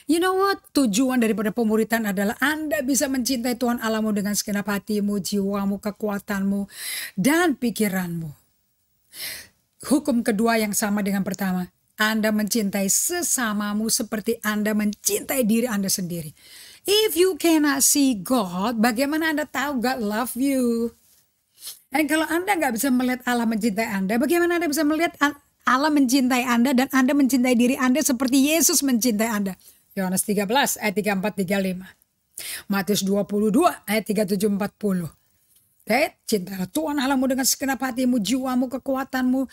You know what? Tujuan daripada pemuritan adalah Anda bisa mencintai Tuhan Allahmu dengan segenap hatimu, jiwamu, kekuatanmu, dan pikiranmu. Hukum kedua yang sama dengan pertama. Anda mencintai sesamamu seperti Anda mencintai diri Anda sendiri. If you cannot see God, bagaimana Anda tahu God love you? Dan kalau Anda nggak bisa melihat Allah mencintai Anda, bagaimana Anda bisa melihat Allah mencintai Anda dan Anda mencintai diri Anda seperti Yesus mencintai Anda? Yohanes 13 ayat 34-35. Matius 22 ayat 37-40. Cintalah Tuhan Allahmu dengan segenap hatimu, jiwamu, kekuatanmu,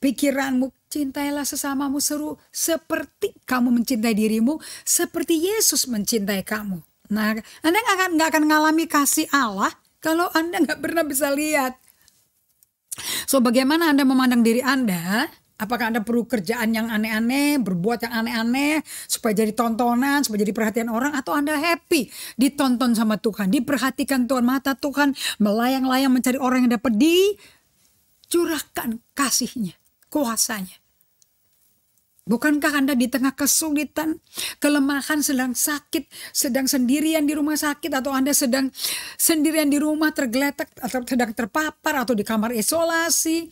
pikiranmu. Cintailah sesamamu seperti kamu mencintai dirimu, seperti Yesus mencintai kamu. Nah, Anda nggak akan mengalami kasih Allah kalau Anda nggak pernah bisa lihat. So, bagaimana Anda memandang diri Anda? Apakah Anda perlu kerjaan yang aneh-aneh, berbuat yang aneh-aneh, supaya jadi tontonan, supaya jadi perhatian orang, atau Anda happy ditonton sama Tuhan, diperhatikan Tuhan, mata Tuhan melayang-layang mencari orang yang dapat dicurahkan kasihnya, kuasanya. Bukankah Anda di tengah kesulitan, kelemahan, sedang sakit, sedang sendirian di rumah sakit, atau Anda sedang sendirian di rumah tergeletak, atau sedang terpapar, atau di kamar isolasi?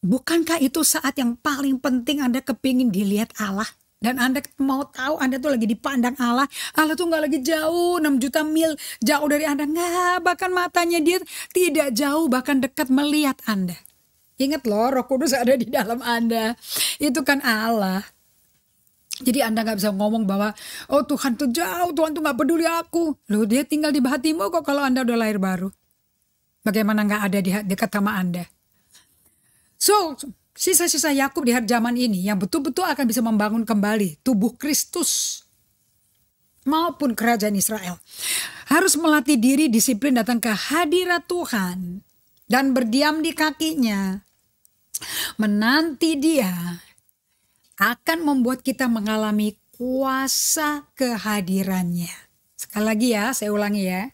Bukankah itu saat yang paling penting Anda kepingin dilihat Allah? Dan Anda mau tahu Anda tuh lagi dipandang Allah. Allah tuh gak lagi jauh, 6 juta mil jauh dari Anda. Nggak, bahkan matanya dia tidak jauh, bahkan dekat melihat Anda. Ingat loh, Roh Kudus ada di dalam Anda. Itu kan Allah. Jadi Anda gak bisa ngomong bahwa, oh Tuhan tuh jauh, Tuhan tuh gak peduli aku. Loh, dia tinggal di hatimu kok kalau Anda udah lahir baru. Bagaimana gak ada di dekat sama Anda? So, sisa-sisa Yakub di hari zaman ini yang betul-betul akan bisa membangun kembali tubuh Kristus maupun kerajaan Israel. Harus melatih diri disiplin datang ke hadirat Tuhan dan berdiam di kakinya. Menanti dia akan membuat kita mengalami kuasa kehadirannya. Sekali lagi ya, saya ulangi ya.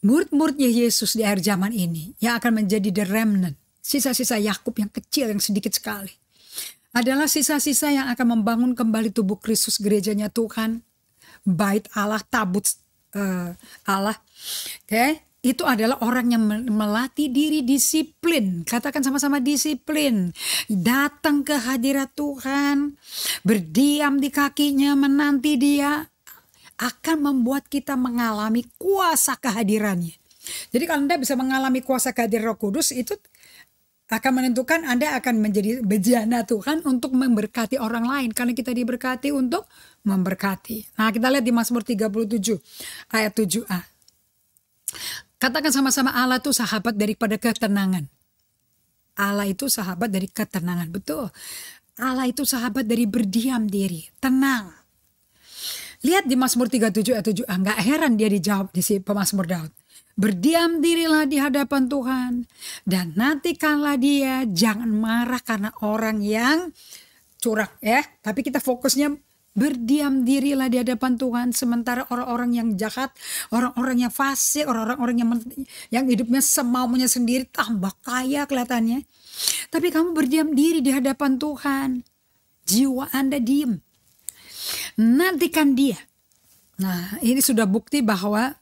Murid-muridnya Yesus di akhir zaman ini yang akan menjadi the remnant, sisa-sisa Yakub yang kecil, yang sedikit sekali, adalah sisa-sisa yang akan membangun kembali tubuh Kristus, gerejanya Tuhan, bait Allah, tabut Allah. Oke, itu adalah orang yang melatih diri disiplin. Katakan sama-sama disiplin. Datang ke hadirat Tuhan, berdiam di kakinya, menanti Dia, akan membuat kita mengalami kuasa kehadirannya. Jadi kalau Anda bisa mengalami kuasa kehadiran Roh Kudus, itu akan menentukan Anda akan menjadi bejana Tuhan untuk memberkati orang lain. Karena kita diberkati untuk memberkati. Nah, kita lihat di Mazmur 37 ayat 7a. Katakan sama-sama, Allah itu sahabat daripada ketenangan. Allah itu sahabat dari ketenangan. Betul. Allah itu sahabat dari berdiam diri, tenang. Lihat di Mazmur 37 ayat 7a, nggak heran dia dijawab di si pemazmur Daud. Berdiam dirilah di hadapan Tuhan dan nantikanlah Dia, jangan marah karena orang yang curang ya. Tapi kita fokusnya berdiam dirilah di hadapan Tuhan, sementara orang-orang yang jahat, orang-orang yang fasik, orang-orang yang hidupnya semaunya sendiri tambah kaya kelihatannya. Tapi kamu berdiam diri di hadapan Tuhan, jiwa Anda diem. Nantikan Dia. Nah, ini sudah bukti bahwa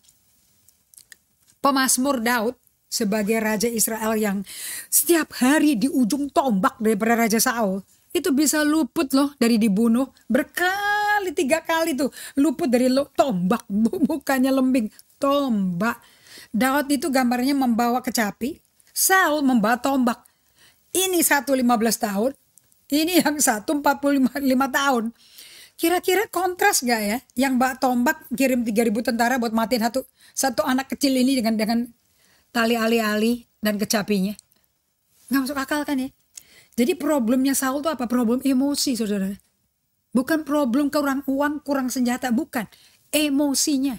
pemazmur Daud sebagai Raja Israel yang setiap hari di ujung tombak daripada Raja Saul, itu bisa luput loh dari dibunuh. Berkali 3 kali tuh luput dari tombak, mukanya lembing, tombak. Daud itu gambarnya membawa kecapi, Saul membawa tombak. Ini satu 15 tahun, ini yang satu 45 tahun. Kira-kira kontras gak ya? Yang bawa tombak kirim 3.000 tentara buat matiin satu anak kecil ini dengan tali ali-ali dan kecapinya. Gak masuk akal kan ya? Jadi problemnya Saul itu apa? Problem emosi, saudara. Bukan problem kurang uang, kurang senjata. Bukan. Emosinya.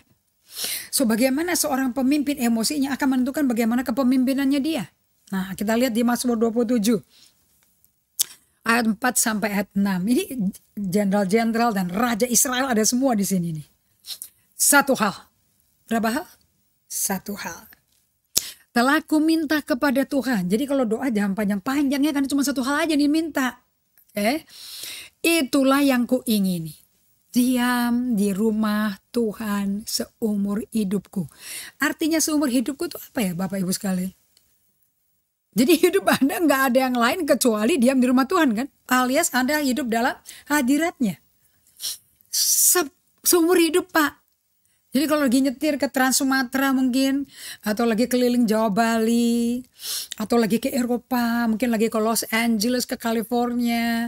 So bagaimana seorang pemimpin emosinya akan menentukan bagaimana kepemimpinannya dia. Nah, kita lihat di Mazmur 27. Ayat 4 sampai ayat 6. Ini jenderal-jenderal dan Raja Israel ada semua di sini nih. Satu hal. Berapa hal? Satu hal. Telah ku minta kepada Tuhan. Jadi kalau doa jangan panjang-panjangnya, kan cuma satu hal aja diminta. Itulah yang ku ingini. Diam di rumah Tuhan seumur hidupku. Artinya seumur hidupku itu apa ya Bapak Ibu sekalian? Jadi hidup Anda nggak ada yang lain kecuali diam di rumah Tuhan kan? Alias Anda hidup dalam hadiratnya. Seumur hidup Pak. Jadi kalau lagi nyetir ke Trans Sumatera mungkin, atau lagi keliling Jawa Bali, atau lagi ke Eropa, mungkin lagi ke Los Angeles, ke California.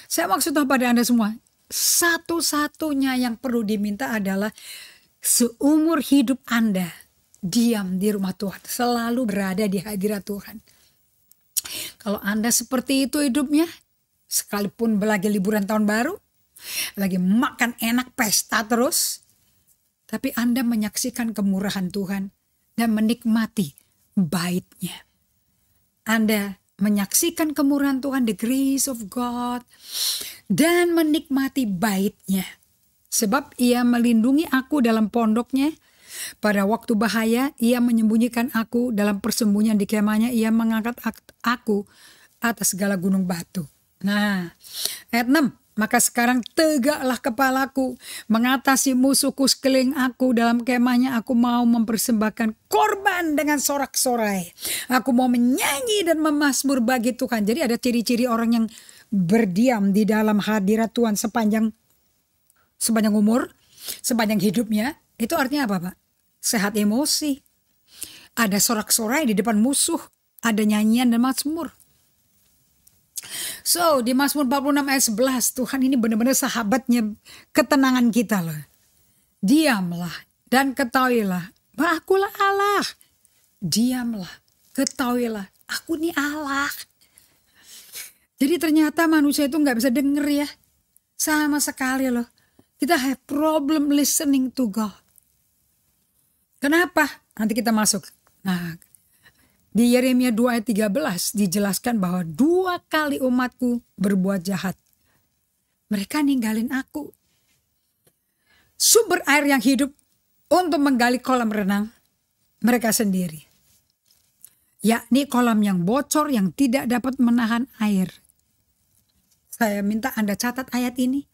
Saya maksudnya pada Anda semua, satu-satunya yang perlu diminta adalah seumur hidup Anda diam di rumah Tuhan, selalu berada di hadirat Tuhan. Kalau Anda seperti itu hidupnya, sekalipun lagi liburan tahun baru, lagi makan enak pesta terus, tapi Anda menyaksikan kemurahan Tuhan dan menikmati baitnya. Anda menyaksikan kemurahan Tuhan, the grace of God, dan menikmati baitnya. Sebab Ia melindungi aku dalam pondoknya. Pada waktu bahaya, Ia menyembunyikan aku dalam persembunyian di kemahnya. Ia mengangkat aku atas segala gunung batu. Nah, ayat 6. Maka sekarang tegaklah kepalaku mengatasi musuhku sekeliling aku. Dalam kemahnya aku mau mempersembahkan korban dengan sorak-sorai. Aku mau menyanyi dan memazmur bagi Tuhan. Jadi ada ciri-ciri orang yang berdiam di dalam hadirat Tuhan sepanjang umur, sepanjang hidupnya. Itu artinya apa Pak? Sehat emosi. Ada sorak-sorai di depan musuh. Ada nyanyian dan mazmur. So di Mazmur 46 ayat 11, Tuhan ini benar-benar sahabatnya ketenangan kita loh. Diamlah dan ketahuilah bahwa akulah Allah. Diamlah, ketahuilah aku ini Allah. Jadi ternyata manusia itu gak bisa denger ya. Sama sekali loh. Kita have problem listening to God. Kenapa? Nanti kita masuk. Nah, di Yeremia 2 ayat 13 dijelaskan bahwa 2 kali umatku berbuat jahat. Mereka ninggalin aku. Sumber air yang hidup untuk menggali kolam renang mereka sendiri. Yakni kolam yang bocor yang tidak dapat menahan air. Saya minta Anda catat ayat ini.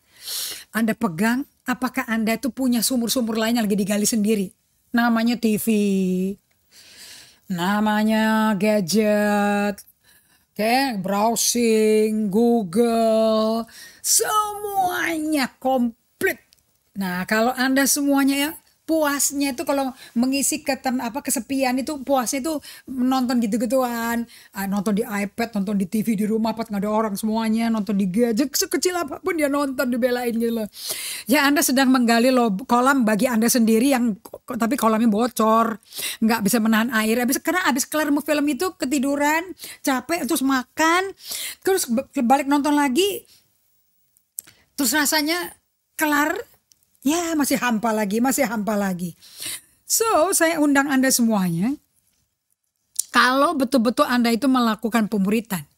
Anda pegang, apakah Anda itu punya sumur-sumur lain yang lagi digali sendiri. Namanya TV, namanya gadget, browsing, Google, semuanya komplit. Nah, kalau Anda semuanya ya puasnya itu kalau mengisi kesepian itu puasnya itu nonton gitu-gituan, nonton di iPad, nonton di TV di rumah pas nggak ada orang semuanya, nonton di gadget sekecil apapun dia nonton dibelain gitu loh. Ya Anda sedang menggali kolam bagi Anda sendiri yang tapi kolamnya bocor, nggak bisa menahan air. Karena abis kelar film itu ketiduran, capek terus makan, terus balik nonton lagi, terus rasanya kelar. Ya masih hampa lagi. So saya undang Anda semuanya. Kalau betul-betul Anda itu melakukan pemuritan.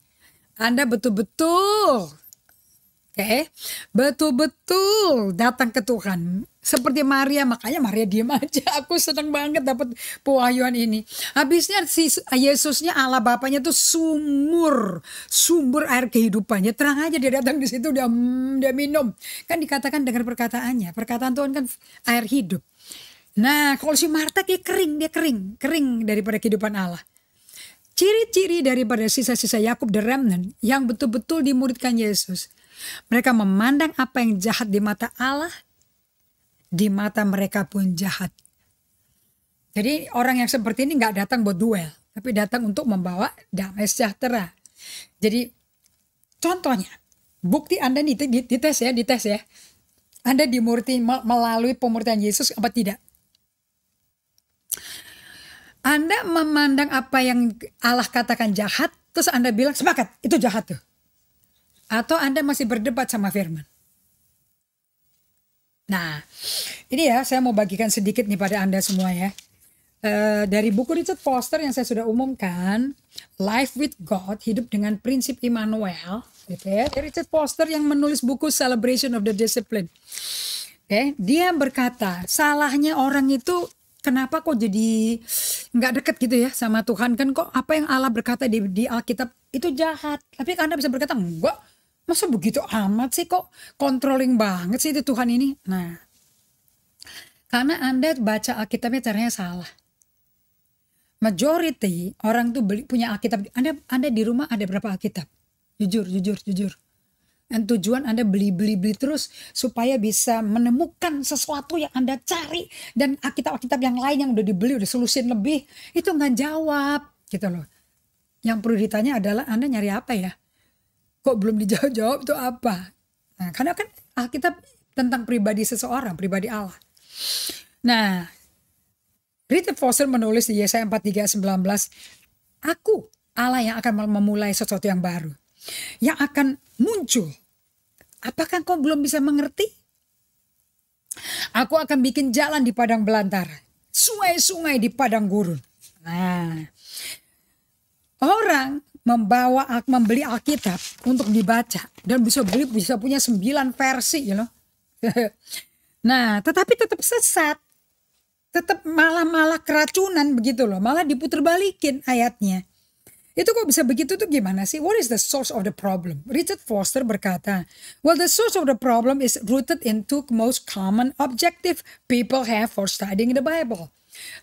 Anda betul-betul. Betul-betul datang ke Tuhan. Seperti Maria. Makanya Maria diam aja. Aku senang banget dapat pewahyuan ini. Habisnya si Yesusnya Allah Bapaknya tuh sumber air kehidupannya. Terang aja dia datang di situ dia minum. Kan dikatakan dengan perkataannya. Perkataan Tuhan kan air hidup. Nah kalau si Marta dia kering daripada kehidupan Allah. Ciri-ciri daripada sisa-sisa Yakub the remnant yang betul-betul dimuridkan Yesus. Mereka memandang apa yang jahat di mata Allah, di mata mereka pun jahat. Jadi orang yang seperti ini gak datang buat duel, tapi datang untuk membawa damai sejahtera. Jadi contohnya, bukti Anda dites ya. Anda dimurti melalui pemurtian Yesus apa tidak? Anda memandang apa yang Allah katakan jahat, terus Anda bilang sepakat, itu jahat tuh. Atau Anda masih berdebat sama firman. Nah, ini ya saya mau bagikan sedikit nih pada Anda semua ya. Dari buku Richard Foster yang saya sudah umumkan, Life with God, hidup dengan prinsip Immanuel, gitu ya. Richard Foster yang menulis buku Celebration of the Discipline. Dia berkata, salahnya orang itu kenapa kok jadi nggak deket gitu ya sama Tuhan, kan kok apa yang Allah berkata di Alkitab itu jahat. Tapi Anda bisa berkata enggak. Masa begitu amat sih, kok controlling banget sih itu Tuhan ini. Nah, karena Anda baca Alkitabnya caranya salah. Majority orang tuh punya Alkitab. Anda di rumah ada berapa Alkitab? Jujur. Dan tujuan Anda beli terus supaya bisa menemukan sesuatu yang Anda cari. Dan Alkitab yang lain yang udah dibeli, udah solusin lebih, itu nggak jawab gitu loh. Yang perlu ditanya adalah Anda nyari apa ya? Kok belum dijawab itu apa? Nah, karena kan Alkitab tentang pribadi seseorang, pribadi Allah. Nah, Richard Foster menulis di Yesaya 43:19, Aku Allah yang akan memulai sesuatu yang baru, yang akan muncul. Apakah kau belum bisa mengerti? Aku akan bikin jalan di padang belantara, sungai-sungai di padang gurun. Nah, orang membeli Alkitab untuk dibaca dan bisa punya 9 versi, Nah, tetapi tetap sesat, tetap malah keracunan begitu loh, malah diputer balikin ayatnya. Itu kok bisa begitu tuh gimana sih? What is the source of the problem? Richard Foster berkata, well, the source of the problem is rooted in two most common objective people have for studying the Bible.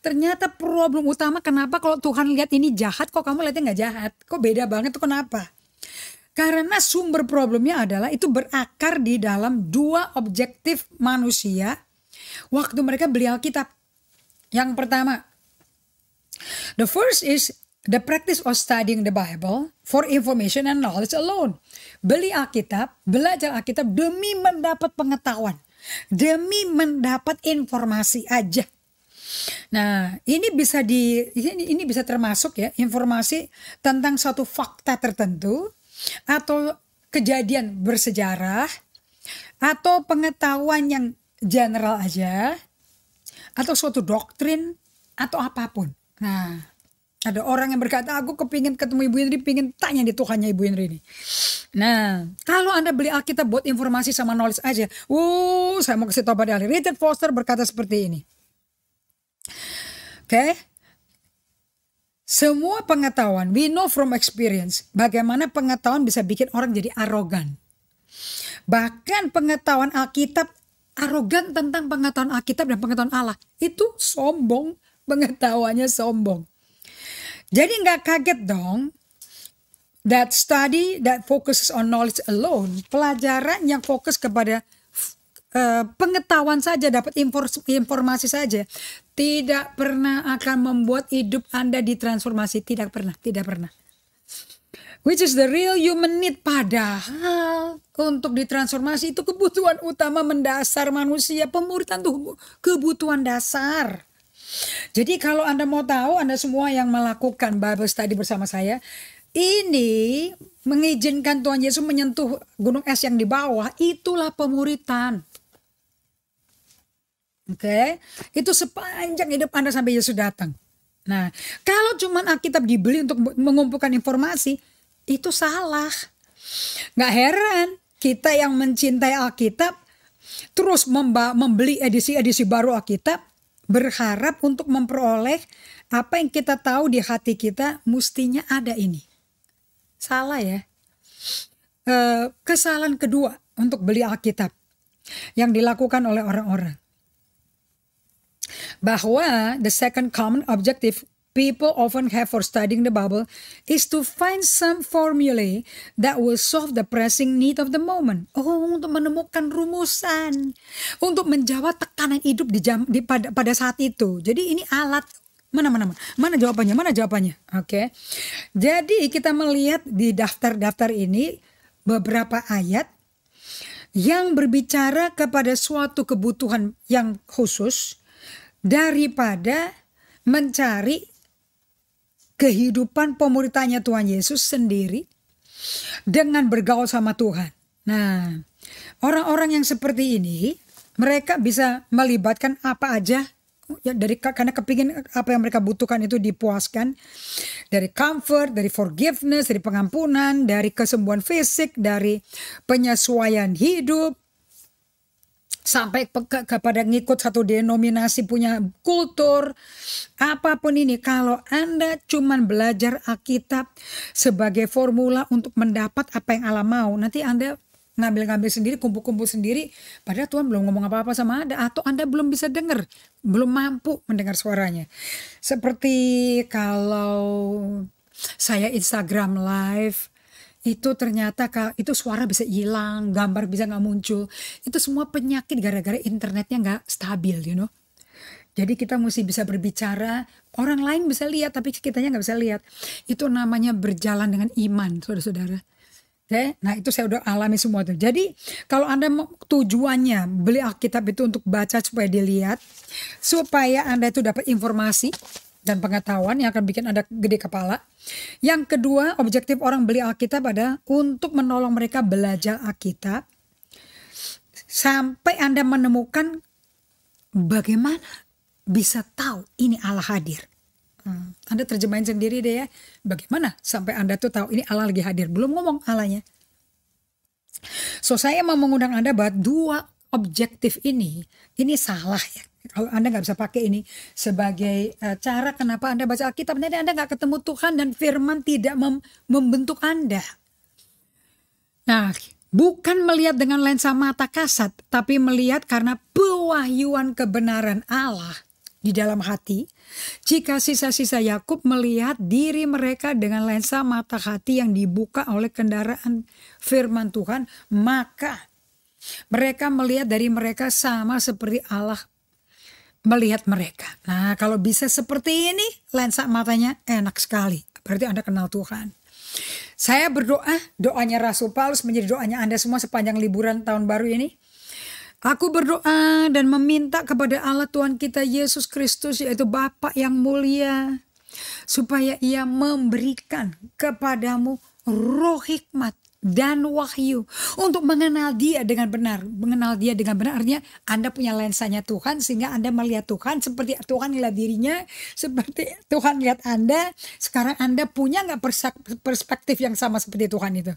Ternyata problem utama kenapa kalau Tuhan lihat ini jahat, kok kamu lihatnya gak jahat? Kok beda banget tuh kenapa? Karena sumber problemnya adalah itu berakar di dalam dua objektif manusia waktu mereka beli Alkitab. Yang pertama, the first is the practice of studying the Bible for information and knowledge alone. Beli Alkitab, belajar Alkitab demi mendapat pengetahuan, demi mendapat informasi aja. Nah, ini bisa termasuk ya informasi tentang suatu fakta tertentu atau kejadian bersejarah atau pengetahuan yang general aja atau suatu doktrin atau apapun. Nah, Ada orang yang berkata, aku kepingin ketemu Ibu Henry, pingin tanya di Tuhannya Ibu Henry ini. Nah, kalau Anda beli Alkitab buat informasi sama knowledge aja, saya mau kasih tahu pada ahli. Richard Foster berkata seperti ini. Oke. Semua pengetahuan, we know from experience, bagaimana pengetahuan bisa bikin orang jadi arogan. Bahkan pengetahuan Alkitab, arogan tentang pengetahuan Alkitab dan pengetahuan Allah, itu sombong, pengetahuannya sombong. Jadi nggak kaget dong, that study that focuses on knowledge alone, pelajaran yang fokus kepada pengetahuan saja, dapat informasi saja, tidak pernah akan membuat hidup Anda ditransformasi. Tidak pernah. Which is the real human need. Padahal untuk ditransformasi itu kebutuhan utama mendasar manusia. Pemuritan itu kebutuhan dasar. Jadi kalau Anda mau tahu, Anda semua yang melakukan Bible study bersama saya, ini mengizinkan Tuhan Yesus menyentuh gunung es yang di bawah, itulah pemuritan. Oke, itu sepanjang hidup Anda sampai Yesus datang. Nah, kalau cuma Alkitab dibeli untuk mengumpulkan informasi, itu salah. Gak heran kita yang mencintai Alkitab terus membeli edisi-edisi baru Alkitab, berharap untuk memperoleh apa yang kita tahu di hati kita mestinya ada ini. Salah ya. Kesalahan kedua untuk beli Alkitab yang dilakukan oleh orang-orang. Bahwa the second common objective people often have for studying the Bible is to find some formulae that will solve the pressing need of the moment. Untuk menemukan rumusan, untuk menjawab tekanan hidup pada saat itu. Jadi ini alat. Mana jawabannya? Oke. Jadi kita melihat di daftar-daftar ini beberapa ayat yang berbicara kepada suatu kebutuhan yang khusus daripada mencari kehidupan pemuritannya Tuhan Yesus sendiri dengan bergaul sama Tuhan. Nah, orang-orang yang seperti ini, mereka bisa melibatkan apa aja ya, karena kepingin apa yang mereka butuhkan itu dipuaskan, dari comfort, dari forgiveness, dari pengampunan, dari kesembuhan fisik, dari penyesuaian hidup, sampai kepada ngikut satu denominasi punya kultur. Apapun ini, kalau Anda cuman belajar Alkitab sebagai formula untuk mendapat apa yang Allah mau, nanti Anda ngambil-ngambil sendiri, kumpul-kumpul sendiri, padahal Tuhan belum ngomong apa-apa sama Anda, atau Anda belum bisa dengar, belum mampu mendengar suaranya. Seperti kalau saya Instagram live, itu ternyata itu suara bisa hilang, gambar bisa gak muncul. Itu semua penyakit gara-gara internetnya gak stabil, you know. Jadi kita mesti bisa berbicara, orang lain bisa lihat tapi kitanya gak bisa lihat. Itu namanya berjalan dengan iman, saudara-saudara. Oke, nah itu saya udah alami semua tuh. Jadi kalau Anda tujuannya beli Alkitab itu untuk baca supaya dilihat, supaya Anda itu dapat informasi dan pengetahuan yang akan bikin Anda gede kepala. Yang kedua, objektif orang beli Alkitab adalah untuk menolong mereka belajar Alkitab sampai Anda menemukan bagaimana bisa tahu ini Allah hadir. Anda terjemahin sendiri deh ya, bagaimana sampai Anda tuh tahu ini Allah lagi hadir, belum ngomong Allahnya. So saya mau mengundang Anda bahwa dua objektif ini salah ya. Kalau Anda nggak bisa pakai ini sebagai cara kenapa Anda baca Alkitab, nanti Anda nggak ketemu Tuhan dan firman tidak membentuk Anda. Nah, bukan melihat dengan lensa mata kasat, tapi melihat karena pewahyuan kebenaran Allah di dalam hati. Jika sisa-sisa Yakub melihat diri mereka dengan lensa mata hati yang dibuka oleh kendaraan firman Tuhan, maka mereka melihat dari mereka sama seperti Allah melihat mereka. Nah, kalau bisa seperti ini, lensa matanya enak sekali. Berarti Anda kenal Tuhan. Saya berdoa, doanya Rasul Paulus menjadi doanya Anda semua sepanjang liburan tahun baru ini. Aku berdoa dan meminta kepada Allah Tuhan kita Yesus Kristus, yaitu Bapa yang mulia, supaya Ia memberikan kepadamu roh hikmat dan wahyu. Untuk mengenal dia dengan benar. Mengenal dia dengan benar artinya Anda punya lensanya Tuhan, sehingga Anda melihat Tuhan seperti Tuhan melihat dirinya, seperti Tuhan lihat Anda. Sekarang Anda punya nggak perspektif yang sama seperti Tuhan itu?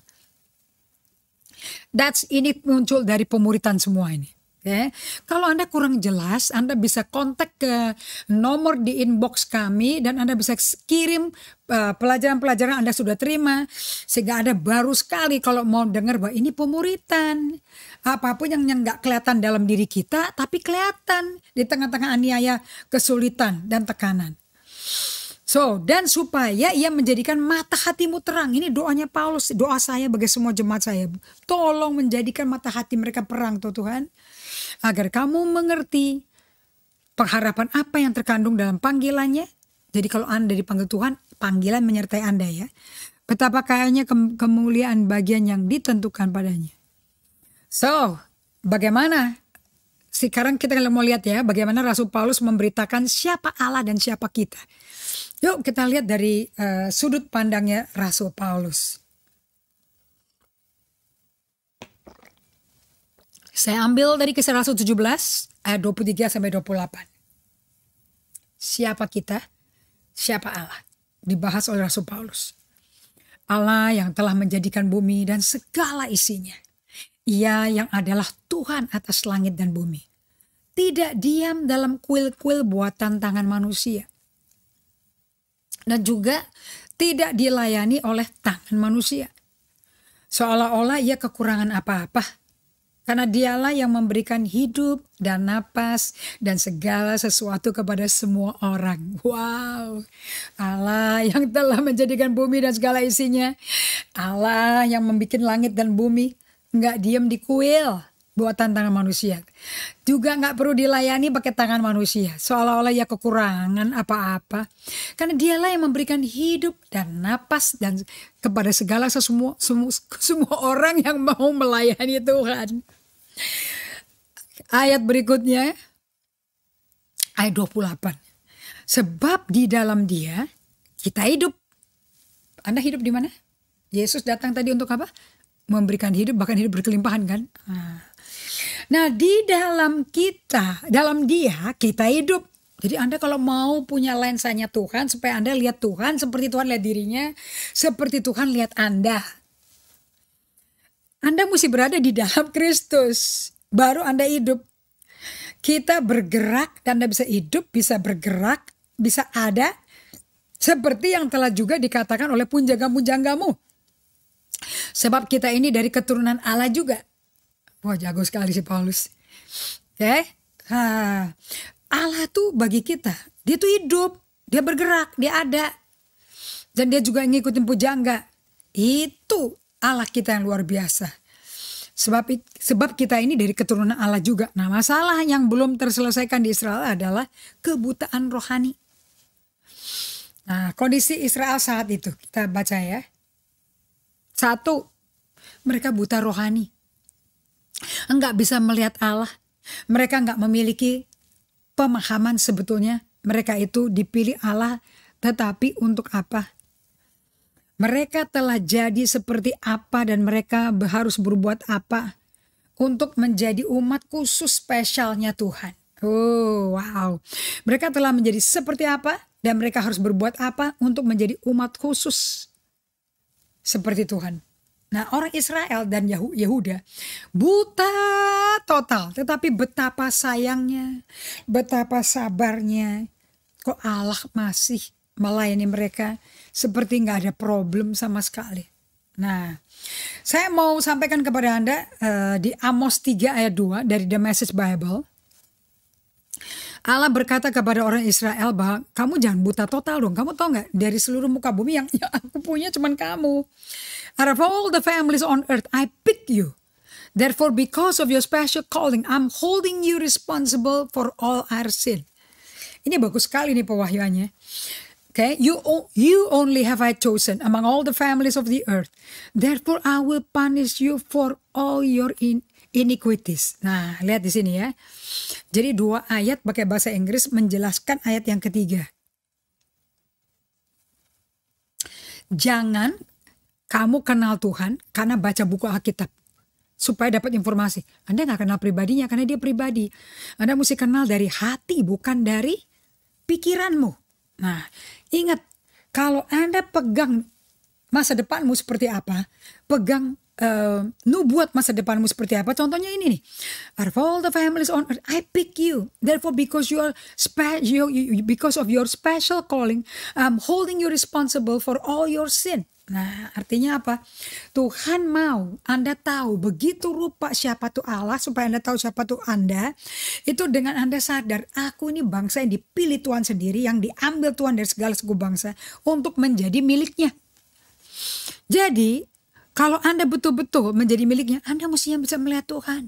Ini muncul dari pemuritan semua ini. Okay. Kalau Anda kurang jelas, Anda bisa kontak ke nomor di inbox kami dan Anda bisa kirim pelajaran-pelajaran Anda sudah terima, sehingga Anda baru sekali kalau mau dengar bahwa ini pemuritan. Apapun yang nggak kelihatan dalam diri kita, tapi kelihatan di tengah-tengah aniaya, kesulitan dan tekanan. Dan supaya ia menjadikan mata hatimu terang. Ini doanya Paulus, doa saya bagi semua jemaat saya. Tolong menjadikan mata hati mereka perang Tuhan. Agar kamu mengerti pengharapan apa yang terkandung dalam panggilannya. Jadi kalau Anda dipanggil Tuhan, panggilan menyertai Anda ya. Betapa kayanya kemuliaan bagian yang ditentukan padanya. Bagaimana? Sekarang kita mau lihat ya, bagaimana Rasul Paulus memberitakan siapa Allah dan siapa kita. Yuk kita lihat dari sudut pandangnya Rasul Paulus. Saya ambil dari Kisah Rasul 17 ayat 23 sampai 28. Siapa kita? Siapa Allah? Dibahas oleh Rasul Paulus. Allah yang telah menjadikan bumi dan segala isinya. Ia yang adalah Tuhan atas langit dan bumi. Tidak diam dalam kuil-kuil buatan tangan manusia. Dan juga tidak dilayani oleh tangan manusia. Seolah-olah ia kekurangan apa-apa. Karena dialah yang memberikan hidup dan napas dan segala sesuatu kepada semua orang. Wow. Allah yang telah menjadikan bumi dan segala isinya. Allah yang membuat langit dan bumi. Nggak diem di kuil buatan tangan manusia. Juga nggak perlu dilayani pakai tangan manusia. Seolah-olah ia kekurangan apa-apa. Karena dialah yang memberikan hidup dan napas dan kepada segala semua orang yang mau melayani Tuhan. Ayat berikutnya, ayat 28. Sebab di dalam dia kita hidup. Anda hidup di mana? Yesus datang tadi untuk apa? Memberikan hidup, bahkan hidup berkelimpahan kan? Nah di dalam dia kita hidup. Jadi Anda kalau mau punya lensanya Tuhan, supaya Anda lihat Tuhan seperti Tuhan lihat dirinya, seperti Tuhan lihat Anda. Anda mesti berada di dalam Kristus, baru Anda hidup. Kita bergerak dan Anda bisa hidup, bisa bergerak, bisa ada. Seperti yang telah juga dikatakan oleh punjangga-punjanggamu. Sebab kita ini dari keturunan Allah juga. Wah jago sekali si Paulus. Oke. Allah tuh bagi kita, dia tuh hidup, dia bergerak, dia ada. Dan dia juga ngikutin pujangga. Itu Allah kita yang luar biasa. Sebab kita ini dari keturunan Allah juga. Nah masalah yang belum terselesaikan di Israel adalah kebutaan rohani. Nah kondisi Israel saat itu kita baca ya. 1, mereka buta rohani. Enggak bisa melihat Allah. Mereka enggak memiliki pemahaman sebetulnya mereka itu dipilih Allah, tetapi untuk apa? Mereka telah jadi seperti apa dan mereka harus berbuat apa untuk menjadi umat khusus spesialnya Tuhan. Oh wow. Mereka telah menjadi seperti apa dan mereka harus berbuat apa untuk menjadi umat khusus seperti Tuhan. Nah orang Israel dan Yehuda buta total. Tetapi betapa sayangnya, betapa sabarnya. Kok Allah masih melayani mereka seperti gak ada problem sama sekali. Nah saya mau sampaikan kepada Anda di Amos 3 ayat 2 dari The Message Bible. Allah berkata kepada orang Israel bahwa kamu jangan buta total dong. Kamu tahu gak dari seluruh muka bumi yang aku punya cuman kamu. Out of all the families on earth I pick you. Therefore because of your special calling I'm holding you responsible for all our sin. Ini bagus sekali nih pewahyuannya. Okay, you only have I chosen among all the families of the earth. Therefore I will punish you for all your iniquities. Nah, lihat di sini ya. Jadi 2 ayat pakai bahasa Inggris menjelaskan ayat yang ketiga. Jangan kamu kenal Tuhan karena baca buku Alkitab. Supaya dapat informasi. Anda gak kenal pribadinya karena dia pribadi. Anda mesti kenal dari hati, bukan dari pikiranmu. Nah, ingat, kalau Anda pegang masa depanmu seperti apa, pegang nubuat masa depanmu seperti apa. Contohnya ini nih, out of all the families on earth, I pick you. Therefore, because because of your special calling, I'm holding you responsible for all your sin. Nah, artinya apa? Tuhan mau Anda tahu begitu rupa siapa tuh Allah, supaya Anda tahu siapa tuh Anda. Itu dengan Anda sadar, aku ini bangsa yang dipilih Tuhan sendiri, yang diambil Tuhan dari segala suku bangsa untuk menjadi miliknya. Jadi, kalau Anda betul-betul menjadi miliknya, Anda mestinya bisa melihat Tuhan.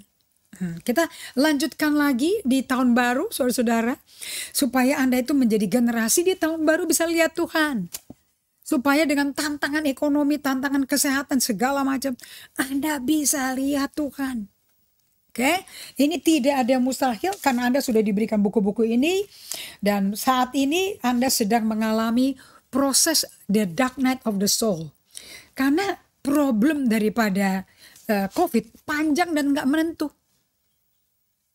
Kita lanjutkan lagi di tahun baru, saudara-saudara, supaya Anda itu menjadi generasi di tahun baru bisa lihat Tuhan. Supaya dengan tantangan ekonomi, tantangan kesehatan, segala macam, Anda bisa lihat Tuhan. Oke, ini tidak ada yang mustahil karena Anda sudah diberikan buku-buku ini. Dan saat ini Anda sedang mengalami proses the dark night of the soul. Karena problem daripada COVID panjang dan gak menentu.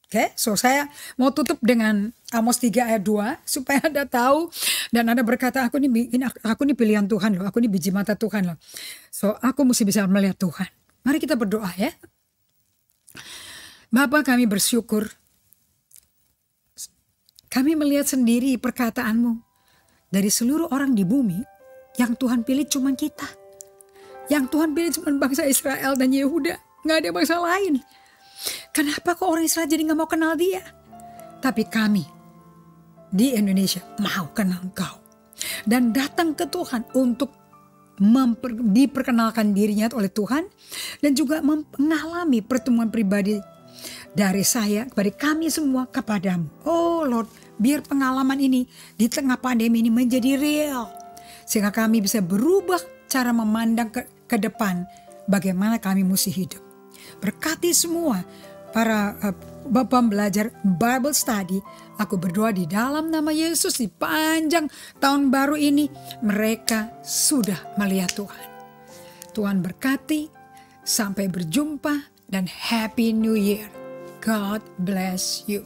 Oke, so saya mau tutup dengan Amos 3 ayat 2 supaya Anda tahu dan Anda berkata, aku ini pilihan Tuhan loh, aku ini biji mata Tuhan loh. So aku mesti bisa melihat Tuhan. Mari kita berdoa ya. Bapa, kami bersyukur. Kami melihat sendiri perkataanmu. Dari seluruh orang di bumi, yang Tuhan pilih cuma kita. Yang Tuhan pilih cuma bangsa Israel dan Yehuda. Gak ada bangsa lain. Kenapa kok orang Israel jadi gak mau kenal dia? Tapi kami di Indonesia mau kenal Engkau. Dan datang ke Tuhan untuk diperkenalkan dirinya oleh Tuhan. Dan juga mengalami pertemuan pribadi dari saya kepada kami semua kepadamu. Oh Lord, biar pengalaman ini di tengah pandemi ini menjadi real. Sehingga kami bisa berubah cara memandang ke depan. Bagaimana kami mesti hidup. Berkati semua para Bapak belajar Bible study. Aku berdoa di dalam nama Yesus, di panjang tahun baru ini mereka sudah melihat Tuhan. Tuhan berkati, sampai berjumpa dan Happy New Year. God bless you.